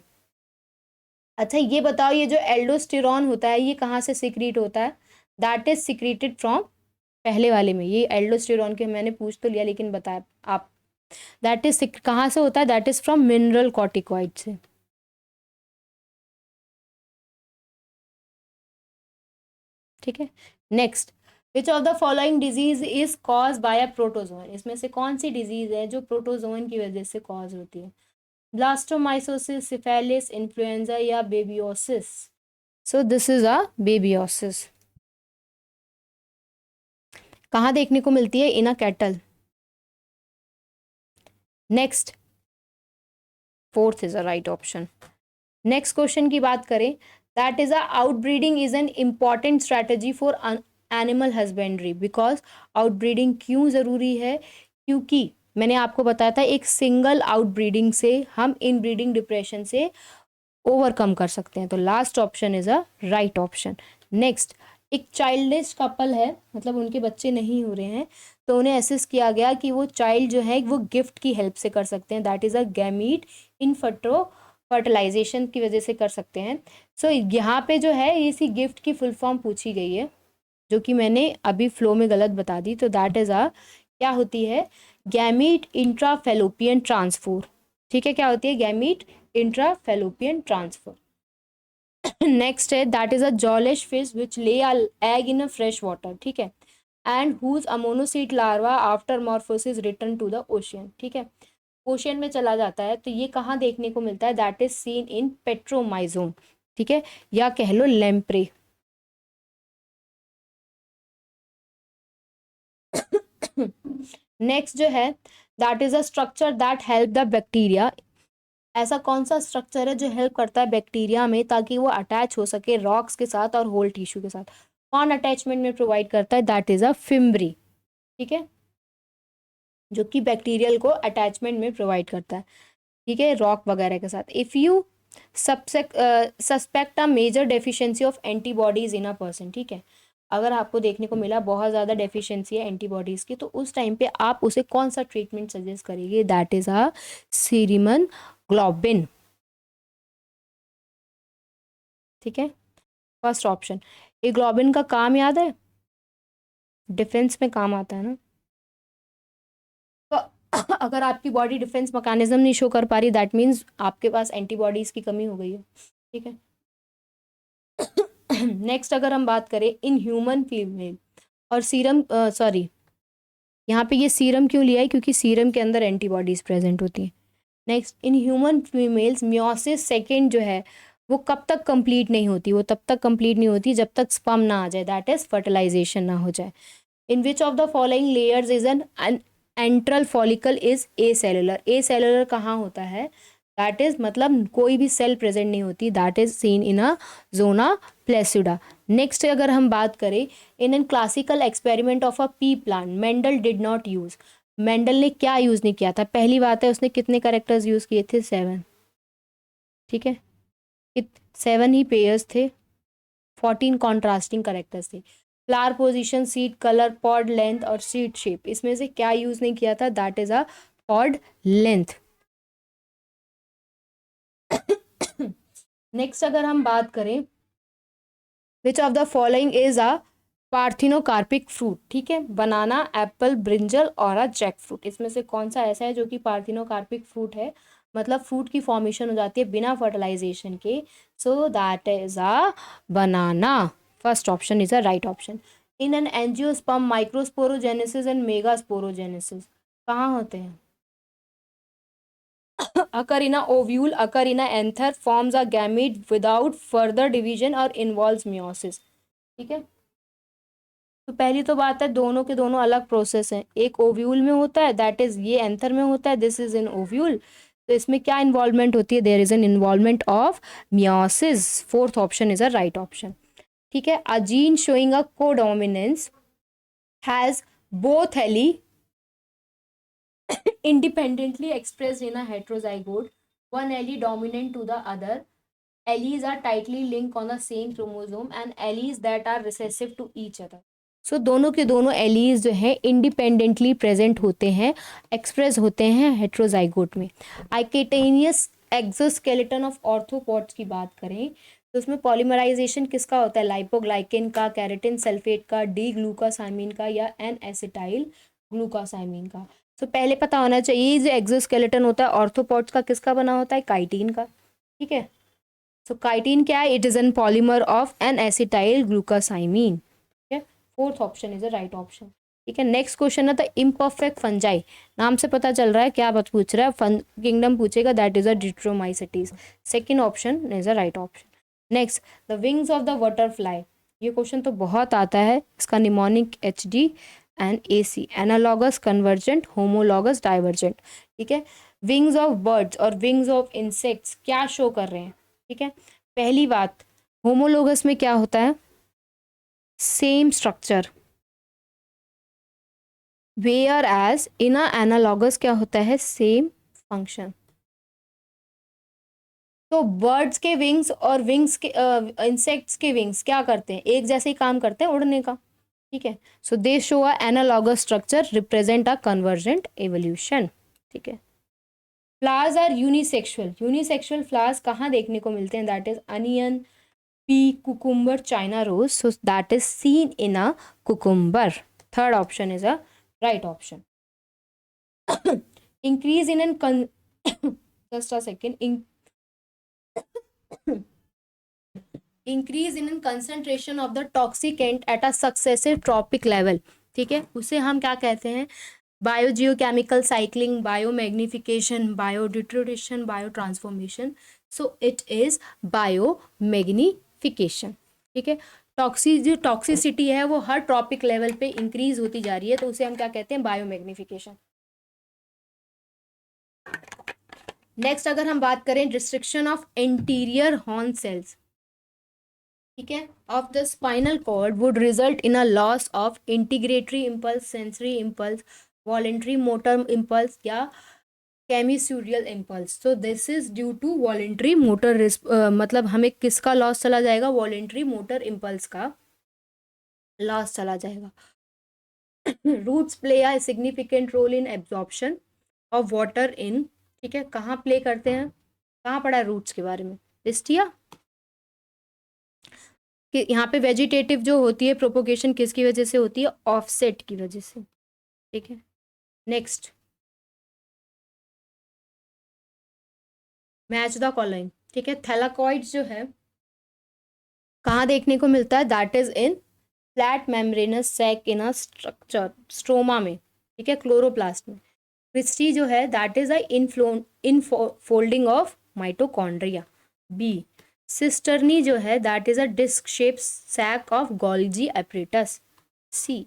अच्छा ये बताओ, ये जो एल्डोस्टेरॉन होता है ये कहाँ से सिक्रीट होता है, दैट इज सिक्रीटेड फ्रॉम, पहले वाले में ये एल्डोस्टेरॉन के मैंने पूछ तो लिया लेकिन बताया आप, दैट इज कहाँ से होता है, that is from mineral corticoid से। ठीक है, next, which of the following disease is cause by a protozoan, इसमें से कौन सी डिजीज है जो प्रोटोजोन की वजह से कॉज होती है, ब्लास्टोमाइसोसिस, सिफेलिस, इन्फ्लुएंजा, या babesiosis. So this is a babesiosis. कहाँ देखने को मिलती है, in a cattle. Next, fourth is a right option. Next question की बात करें, that is a outbreeding is an important strategy for animal husbandry, because outbreeding क्यों ज़रूरी है, क्योंकि मैंने आपको बताया था एक सिंगल आउटब्रीडिंग से हम इनब्रीडिंग डिप्रेशन से ओवरकम कर सकते हैं, तो last option is a right option. Next, एक चाइल्डलेस कपल है, मतलब उनके बच्चे नहीं हो रहे हैं, तो उन्हें असेस किया गया कि वो चाइल्ड जो है वो गिफ्ट की हेल्प से कर सकते हैं, that is a gamete in fertilization की वजह से कर सकते हैं। सो यहाँ पे जो है इसी गिफ्ट की फुल फॉर्म पूछी गई है, जो कि मैंने अभी फ्लो में गलत बता दी, तो दैट इज अ, क्या होती है, गैमीट इंट्राफेलोपियन ट्रांसफर। ठीक है, क्या होती है, गैमीट इंट्राफेलोपियन ट्रांसफर। नेक्स्ट है, that is a jawless fish which lay egg in a fresh water, ठीक है, and whose ammocoete larva after morphosis return to the ocean. ठीक है, ओशियन में चला जाता है, तो ये कहाँ देखने को मिलता है, that is seen in Petromyzon. ठीक है, या कह लो लेम्प्रे। नेक्स्ट जो है, that is a structure that help the bacteria, ऐसा कौन सा स्ट्रक्चर है जो हेल्प करता है बैक्टीरिया में ताकि वो अटैच हो सके रॉक्स के साथ और होल टिश्यू के साथ, कौन अटैचमेंट में प्रोवाइड करता है, दैट इज अ फिम्ब्री। ठीक है, जो कि बैक्टीरियल को अटैचमेंट में प्रोवाइड करता है, ठीक है, रॉक वगैरह के साथ। If you suspect a major deficiency of antibodies in a person, ठीक है, अगर आपको देखने को मिला बहुत ज़्यादा डेफिशिएंसी है एंटीबॉडीज़ की, तो उस टाइम पे आप उसे कौन सा ट्रीटमेंट सजेस्ट करेंगे, दैट इज़ अ सीरमन ग्लोबिन। ठीक है, फर्स्ट ऑप्शन। ये ग्लोबिन का काम याद है, डिफेंस में काम आता है ना, तो अगर आपकी बॉडी डिफेंस मैकेनिज्म नहीं शो कर पा रही, दैट मीन्स आपके पास एंटीबॉडीज़ की कमी हो गई है। ठीक है, नेक्स्ट अगर हम बात करें इन ह्यूमन फीमेल और सीरम, सॉरी यहाँ पे ये सीरम क्यों लिया है, क्योंकि सीरम के अंदर एंटीबॉडीज प्रेजेंट होती हैं। Next, in human females meiosis second जो है वो कब तक कंप्लीट नहीं होती, वो तब तक कंप्लीट नहीं होती जब तक स्पर्म ना आ जाए, दैट इज फर्टिलाइजेशन ना हो जाए। In which of the following layers is an antral follicle is acellular, acellular कहाँ होता है, दैट इज मतलब कोई भी सेल प्रेजेंट नहीं होती, that is seen in a zona pellucida. Next अगर हम बात करें, in an classical experiment of a pea plant Mendel did not use, Mendel ने क्या यूज नहीं किया था, पहली बात है उसने कितने कैरेक्टर्स यूज किए थे, 7। ठीक है, 7 ही पेयर्स थे, 14 कॉन्ट्रास्टिंग कैरेक्टर्स थे। Flower position, seed colour, pod length और सीड शेप, इसमें से क्या यूज नहीं किया था, that is a pod length. Next अगर हम बात करें, which of the following is a parthenocarpic fruit, ठीक है, बनाना, एप्पल, ब्रिंजल और अ जैक फ्रूट, इसमें से कौन सा ऐसा है जो कि पार्थिनोकार्पिक फ्रूट है, मतलब फ्रूट की फॉर्मेशन हो जाती है बिना फर्टिलाइजेशन के, सो that is a banana. First option is a right option. In an angiosperm microsporogenesis and megasporogenesis कहाँ होते हैं? occur in a ovule, occur in a anther, forms a gamete without further division or involves meiosis, ठीक है। तो पहली तो बात है दोनों के दोनों अलग प्रोसेस हैं, एक ओव्यूल में होता है, दैट इज ये एंथर में होता है, दिस इज इन ओव्यूल। तो इसमें क्या इन्वॉल्वमेंट होती है? There is an involvement of meiosis. Fourth option is a right option, ठीक है। A gene showing a codominance has both allele independently expressed in a heterozygote, one allele dominant to the other. Alleles are tightly linked on the same chromosome and alleles that are recessive to each other. So दोनों के दोनों allies जो है independently present होते हैं, express होते हैं heterozygote में। आइकेटेनियस एक्सोस्केलेटन ऑफ ऑर्थोपॉड्स की बात करें तो उसमें पॉलीमराइजेशन किसका होता है? लाइपोग्लाइकेन का, कैरेटिन सल्फेट का, डी ग्लूकासाइमिन का या एन एसिटाइल ग्लूकासाइमिन का। तो पहले पता होना चाहिए जो एक्सोस्केलेटन होता है ऑर्थोपॉड्स का किसका बना होता है? काइटिन का, ठीक है। सो काइटिन क्या है? It is an polymer of N acetyl glucosamine, ठीक है। Fourth option is the right option, ठीक है। नेक्स्ट क्वेश्चन है द इम्परफेक्ट फंजाई, नाम से पता चल रहा है क्या बात पूछ रहा है, फन किंगडम पूछेगा, that is a deuteromycetes. Second option is a right option. Next, the wings of the butterfly, ये क्वेश्चन तो बहुत आता है, इसका mnemonic H D and A C, analogous, convergent, homologous, divergent, ठीक है। विंग्स ऑफ बर्ड्स और विंग्स ऑफ इंसेक्ट्स क्या शो कर रहे हैं, ठीक है। पहली बात, होमोलोगस में क्या होता है? Same structure, whereas in a analogous क्या होता है? Same function. तो बर्ड्स के विंग्स और विंग्स के इंसेक्ट्स के विंग्स क्या करते हैं? एक जैसे ही काम करते हैं उड़ने का, ठीक है। So they show a analogous structure, represent a convergent evolution, ठीक है। Flowers are unisexual, unisexual flowers कहाँ देखने को मिलते हैं? That is onion, pea, cucumber, China rose. So that is seen in a cucumber. Third option is a right option. Increase in an just a second. Increase in an concentration of the toxicant at a successive tropic level. ठीक है, उसे हम क्या कहते हैं? Biogeochemical cycling, biomagnification, biodeterioration, biotransformation. So it is biomagnification, ठीक है। जो टॉक्सिसिटी है वो हर ट्रॉपिक लेवल पे इंक्रीज होती जा रही है, तो उसे हम क्या कहते हैं? बायोमैग्निफिकेशन। नेक्स्ट अगर हम बात करें restriction of anterior horn cells, ठीक है, of the spinal cord would result in a loss of integratory impulse, sensory impulse, voluntary motor impulse या केमिसूरियल इम्पल्स। तो this is due to voluntary motor, मतलब हमें किसका लॉस चला जाएगा? वॉलेंट्री मोटर इम्पल्स का लॉस चला जाएगा। Roots play a significant role in absorption of water in, ठीक है, कहाँ प्ले करते हैं? कहाँ पढ़ा है रूट्स के बारे में? लिस्टिया कि यहाँ पे वेजिटेटिव जो होती है प्रोपोगेशन किसकी वजह से होती है? ऑफसेट की वजह से, ठीक है। नेक्स्ट, मैच द कॉलोइन, ठीक है। थैलाकॉइड्स जो है कहाँ देखने को मिलता है? That is in flat membranous sac in a structure, stroma में, ठीक है, क्लोरोप्लास्ट में। क्रिस्टी जो है that is a infolding of mitochondria. B, cisternae जो है that is a disc shape sac of Golgi apparatus. C,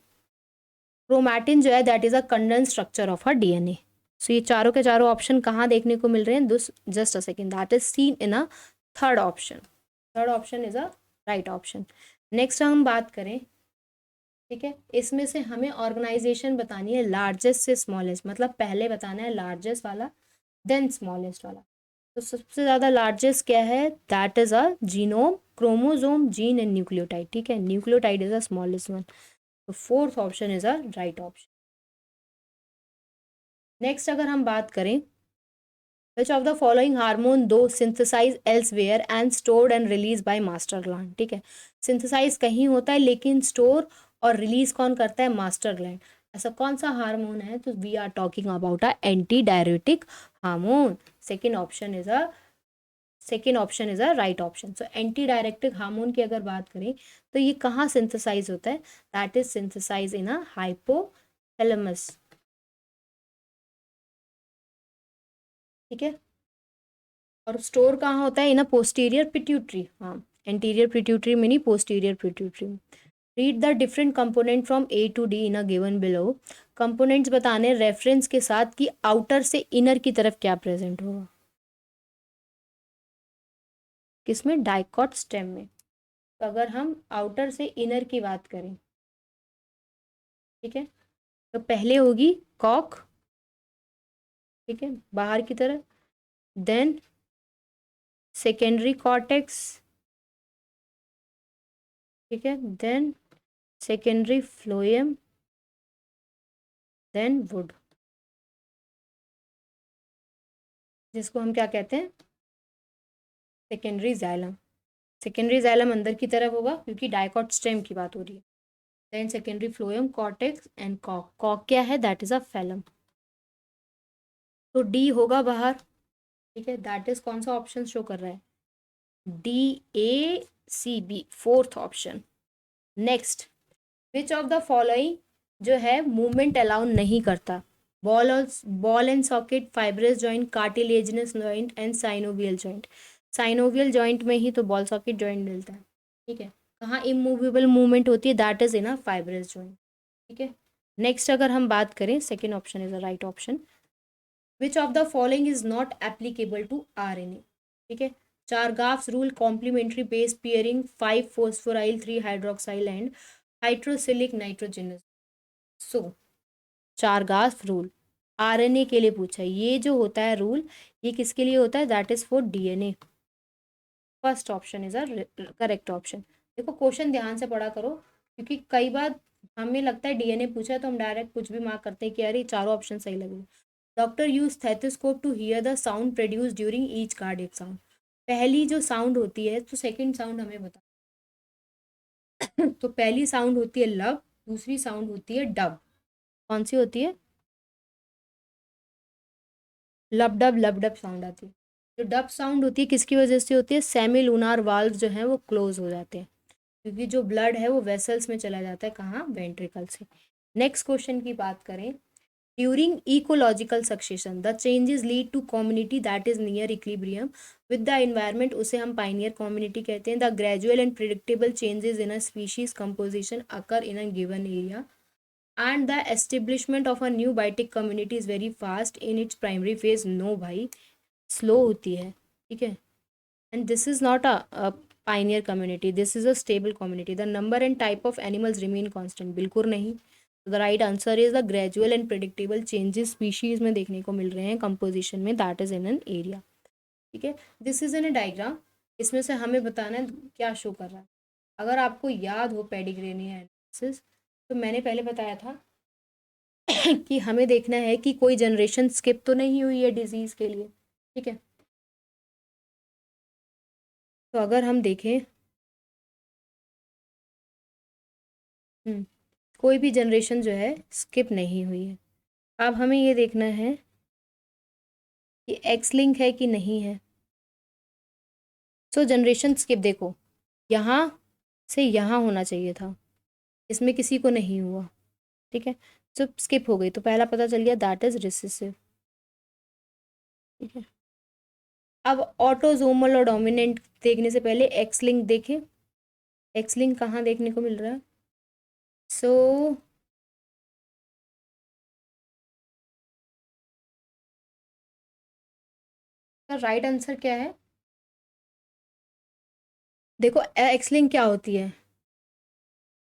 chromatin जो है that is a condense structure of a DNA. So ये चारों के चारों ऑप्शन कहाँ देखने को मिल रहे हैं? Just a second, that is seen in a third option. Third option is a right option. Next हम बात करें, ठीक है, इसमें से हमें ऑर्गेनाइजेशन बतानी है लार्जेस्ट से स्मॉलेस्ट, मतलब पहले बताना है लार्जेस्ट वाला देन स्मॉलेस्ट वाला। तो सबसे ज़्यादा लार्जेस्ट क्या है? That is a genome, chromosome, gene and nucleotide, ठीक है। Nucleotide is a smallest one. तो fourth option is a right option. Next अगर हम बात करें which of the following hormone दो synthesise elsewhere and stored and release by master gland, ठीक है, सिंथेसाइज कहीं होता है लेकिन स्टोर और रिलीज कौन करता है, मास्टर ग्लैंड। ऐसा कौन सा हार्मोन है, तो we are talking about a anti diuretic hormone. Second option is a right option. So anti diuretic hormone की अगर बात करें तो ये कहाँ सिंथेसाइज होता है, that is synthesize in a hypothalamus, ठीक है। और स्टोर कहाँ होता है, इन अ पोस्टीरियर पिट्यूटरी, हाँ, एंटीरियर पिट्यूटरी में नहीं, पोस्टीरियर पिट्यूटरी में। Read the different component from A to D in a given below. Components बताने रेफरेंस के साथ कि आउटर से इनर की तरफ क्या प्रेजेंट होगा, किसमें, डाइकॉट स्टेम में। तो अगर हम आउटर से इनर की बात करें, ठीक है, तो पहले होगी कॉक, ठीक है, बाहर की तरफ, देन सेकेंडरी कॉर्टेक्स, ठीक है, then secondary phloem, then wood, जिसको हम क्या कहते हैं, सेकेंडरी जाइलम। सेकेंडरी जाइलम अंदर की तरफ होगा क्योंकि डाइकॉट स्टेम की बात हो रही है। Then secondary phloem, cortex and कॉक। कॉक क्या है, दैट इज अ फैलम। तो डी होगा बाहर, ठीक है, दैट इज कौन सा ऑप्शन शो कर रहा है, DACB, fourth option. Next, which of the following जो है मूवमेंट अलाउ नहीं करता, ball and socket, fibrous joint, cartilaginous joint and synovial joint. Synovial joint में ही तो बॉल सॉकेट जॉइंट मिलता है, ठीक है। कहाँ इमूवेबल मूवमेंट होती है, that is in a fibrous joint, ठीक है। नेक्स्ट अगर हम बात करें, second option is a right option. Which of the following is not applicable to RNA, ठीक है। Chargaff's rule, complementary base pairing, 5 phosphoryl 3 hydroxyl end heterocyclic nitrogenous. So Chargaff rule RNA के लिए पूछा है, ये जो होता है रूल, ये किसके लिए होता है, that is for DNA। First option is a correct option. देखो क्वेश्चन ध्यान से पढ़ा करो, क्योंकि कई बार हमें लगता है DNA पूछा है तो हम डायरेक्ट कुछ भी मार्क करते हैं कि यार ये चारों ऑप्शन सही लगे। Doctor use stethoscope to hear the sound produce during each cardiac sound. पहली जो साउंड होती है, तो सेकंड साउंड हमें बता तो पहली साउंड होती है लब, दूसरी साउंड होती है डब। कौन सी होती है, लब डब साउंड आती है। जो डब साउंड होती है किसकी वजह से होती है, सेमी लूनार वाल्व जो है वो क्लोज हो जाते हैं, क्योंकि जो ब्लड है वो वेसल्स में चला जाता है, कहाँ, वेंट्रिकल से। नेक्स्ट क्वेश्चन की बात करें, during ecological succession the changes lead to community that is near equilibrium with the environment, उसे हम पाइनियर कम्युनिटी कहते हैं। The gradual and predictable changes in a species composition occur in a given area and the establishment of a new biotic community is very fast in its primary phase. No भाई, slow होती है, ठीक है। And this is not a pioneer community, this is a stable community. The number and type of animals remain constant, बिल्कुल नहीं। तो the right answer is the gradual and predictable changes species में देखने को मिल रहे हैं कंपोजिशन में, that is in an area, ठीक है। This is in A diagram, इसमें से हमें बताना है क्या शो कर रहा है। अगर आपको याद हो पेडिग्रेनिया एनालिसिस, तो मैंने पहले बताया था कि हमें देखना है कि कोई जनरेशन स्किप तो नहीं हुई है डिजीज के लिए, ठीक है। तो अगर हम देखें, कोई भी जनरेशन जो है स्किप नहीं हुई है। अब हमें ये देखना है कि एक्स लिंक है कि नहीं है। सो जनरेशन स्किप देखो, यहाँ से यहाँ होना चाहिए था, इसमें किसी को नहीं हुआ, ठीक है। सो स्किप हो गई, तो पहला पता चल गया, दैट इज रिसेसिव, ठीक है। अब ऑटोजोमल और डोमिनेंट देखने से पहले एक्स लिंक देखें। एक्स लिंक कहाँ देखने को मिल रहा है, सो राइट आंसर क्या है, देखो एक्स लिंक क्या होती है,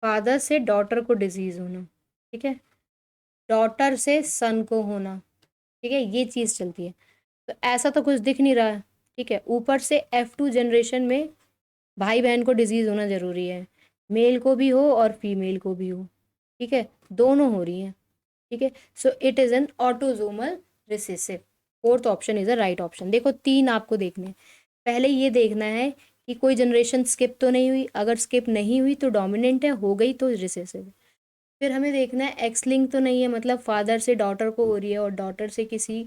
फादर से डॉटर को डिजीज होना, ठीक है, डॉटर से सन को होना, ठीक है, ये चीज़ चलती है। तो ऐसा तो कुछ दिख नहीं रहा है, ठीक है। ऊपर से F2 जनरेशन में भाई बहन को डिजीज होना जरूरी है, मेल को भी हो और फीमेल को भी हो, ठीक है, दोनों हो रही हैं, ठीक है। सो it is an autosomal recessive, fourth option is a right option. देखो तीन आपको देखने हैं। पहले ये देखना है कि कोई जनरेशन स्किप तो नहीं हुई, अगर स्किप नहीं हुई तो डोमिनेंट है, हो गई तो रिसेसिव है। फिर हमें देखना है एक्स लिंक तो नहीं है, मतलब फादर से डॉटर को हो रही है और डॉटर से किसी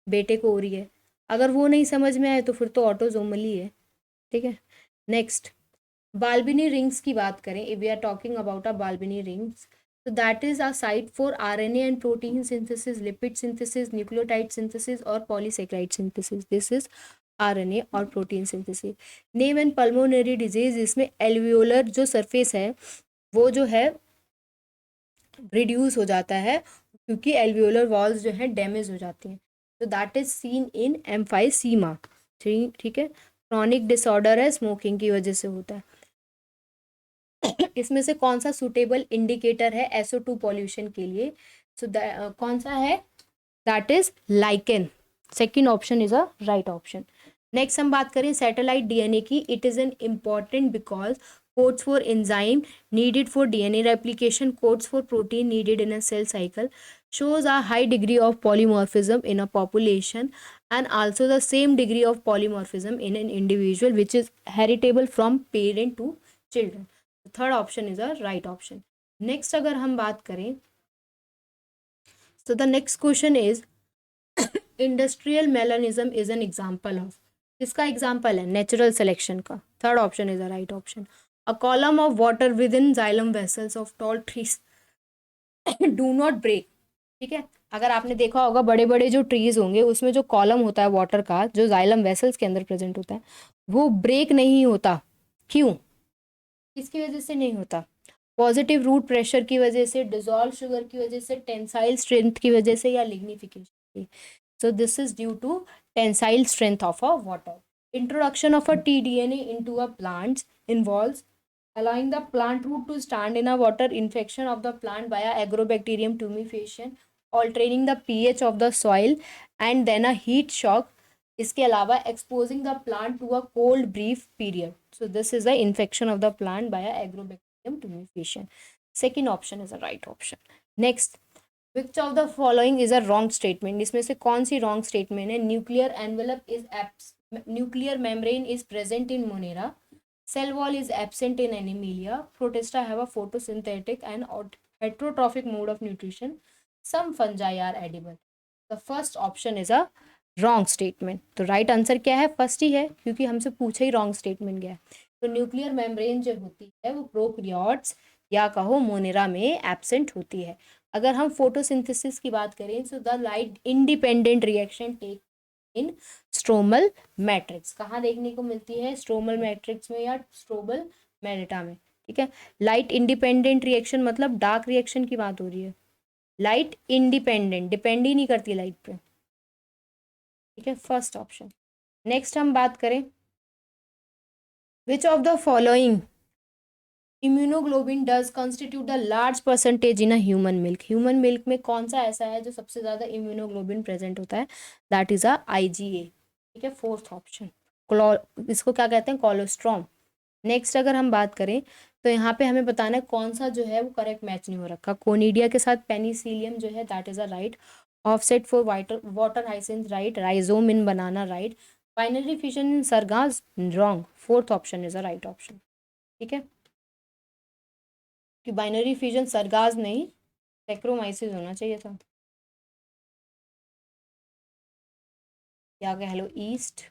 बेटे को हो रही है। अगर वो नहीं समझ में आए तो फिर तो ऑटोजोमली है। ठीक है। नेक्स्ट, बाल्बिनी रिंग्स की बात करें, if we are talking about a Balbiani rings, so that is a site for RNA and protein synthesis, lipid synthesis, nucleotide synthesis और polysaccharide synthesis. This is RNA और protein synthesis. Name and pulmonary disease, इसमें alveolar जो surface है वो जो है reduce हो जाता है क्योंकि alveolar walls जो है डैमेज हो जाती हैं। तो that is seen in emphysema. ठीक है। क्रॉनिक डिसऑर्डर है, स्मोकिंग की वजह से होता है। इसमें से कौन सा सुटेबल इंडिकेटर है SO2 पॉल्यूशन के लिए? सो कौन सा है? That is lichen. Second option is a right option. Next हम बात करें सैटेलाइट डीएनए की। It is an important because codes for enzyme needed for DNA replication, codes for protein needed in a cell cycle, shows a high degree of polymorphism in a population, and also the same degree of polymorphism in an individual which is heritable from parent to children. Third option is a right option. Next अगर हम बात करें तो the next question is industrial melanism is an example of, किसका example है? Natural selection का। Third option is a right option. A column of water within xylem vessels of tall trees do not break. ठीक है। अगर आपने देखा होगा बड़े बड़े जो ट्रीज होंगे उसमें जो कॉलम होता है वाटर का, जो जाइलम वेसल्स के अंदर प्रेजेंट होता है, वो ब्रेक नहीं होता। क्यों? किसकी वजह से नहीं होता? पॉजिटिव रूट प्रेशर की वजह से, डिजॉल्व शुगर की वजह से, टेंसाइल स्ट्रेंथ की वजह से, या लिग्निफिकेशन की। So this is due to tensile strength of a water. Introduction of a tDNA into a plant involves allowing the plant root to stand in a water, infection of the plant by a agrobacterium tumefaciens, altering the pH of the soil, and then a heat shock. इसके अलावा exposing the plant to a cold brief period. So this is the infection of the plant by a agrobacterium tumefaciens. Second option is a right option. Next, which of the following is a wrong statement? इसमें से कौन सी wrong statement है? Nuclear envelope is nuclear membrane is present in Monera. Cell wall is absent in Animalia. Protista have a photosynthetic and heterotrophic mode of nutrition. Some fungi are edible. The first option is a wrong statement. तो right answer क्या है? First ही है, क्योंकि हमसे पूछा ही wrong statement गया है। तो न्यूक्लियर मेम्ब्रेन जो होती है वो प्रोकैरियोट्स या कहो मोनेरा में एब्सेंट होती है। अगर हम फोटोसिंथेसिस की बात करें तो the light independent reaction take in stromal matrix. कहाँ देखने को मिलती है? स्ट्रोमल मैट्रिक्स में या स्ट्रोमल मेटा में। ठीक है। लाइट इंडिपेंडेंट रिएक्शन मतलब डार्क रिएक्शन की बात हो रही है। लाइट इंडिपेंडेंट, डिपेंड ही नहीं करती लाइट पे। ठीक है, फर्स्ट ऑप्शन। नेक्स्ट हम बात करें which of the following immunoglobulin does constitute the large percentage in a human milk. Human milk में कौन सा ऐसा है जो सबसे ज्यादा इम्यूनोग्लोबिन प्रेजेंट होता है? That is a IgA। ठीक है, फोर्थ ऑप्शन। इसको क्या कहते हैं? कोलेस्ट्रॉम। नेक्स्ट अगर हम बात करें तो यहाँ पे हमें बताना है कौन सा जो है वो करेक्ट मैच नहीं हो रखा। कोनिडिया के साथ पेनिसिलियम जो है that is a right. Offset for water hyacinth right. Rhizome in banana right. Binary fission in sargassum wrong. Fourth option is a right option. ठीक है, कि बाइनरी फिजन सरगाज नहीं, सेक्रोमाइसिस होना चाहिए था। क्या कह लो ईस्ट।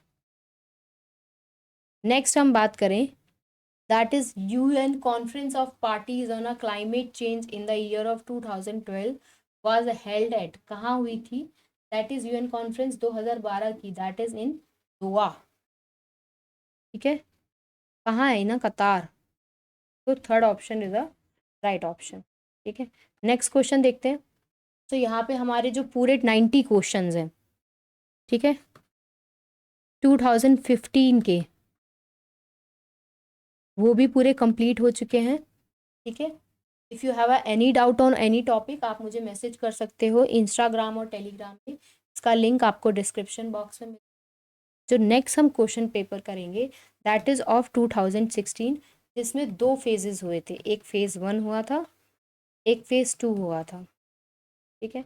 नेक्स्ट हम बात करें that is UN conference of parties on a climate change in the year of 2012 was held at, कहाँ हुई थी? दैट इज UN कॉन्फ्रेंस 2012 की, दैट इज इन दोहा। ठीक है, कहाँ है ना? कतार। तो third option is a right option. ठीक है, नेक्स्ट क्वेश्चन देखते हैं। तो यहाँ पे हमारे जो पूरे 90 क्वेश्चंस हैं, ठीक है, 2015 के, वो भी पूरे कंप्लीट हो चुके हैं। ठीक है, if you have any doubt on any topic आप मुझे मैसेज कर सकते हो इंस्टाग्राम और टेलीग्राम पे। इसका लिंक आपको डिस्क्रिप्शन बॉक्स में। जो नेक्स्ट हम क्वेश्चन पेपर करेंगे दैट इज़ ऑफ 2016, जिसमें 2 फेजेस हुए थे। एक फेज़ 1 हुआ था, एक फेज़ 2 हुआ था। ठीक है।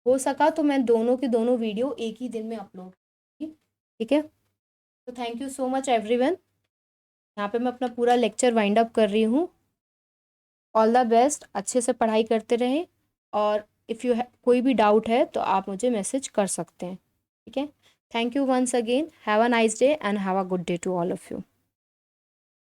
हो सका तो मैं दोनों की दोनों वीडियो एक ही दिन में अपलोड करूँगी, ठीक है। तो thank you so much everyone. यहाँ पे मैं अपना पूरा लेक्चर वाइंड अप कर रही हूँ। ऑल द बेस्ट, अच्छे से पढ़ाई करते रहें, और इफ़ यू कोई भी डाउट है तो आप मुझे मैसेज कर सकते हैं, ठीक है। Thank you once again, have a nice day and have a good day to all of you.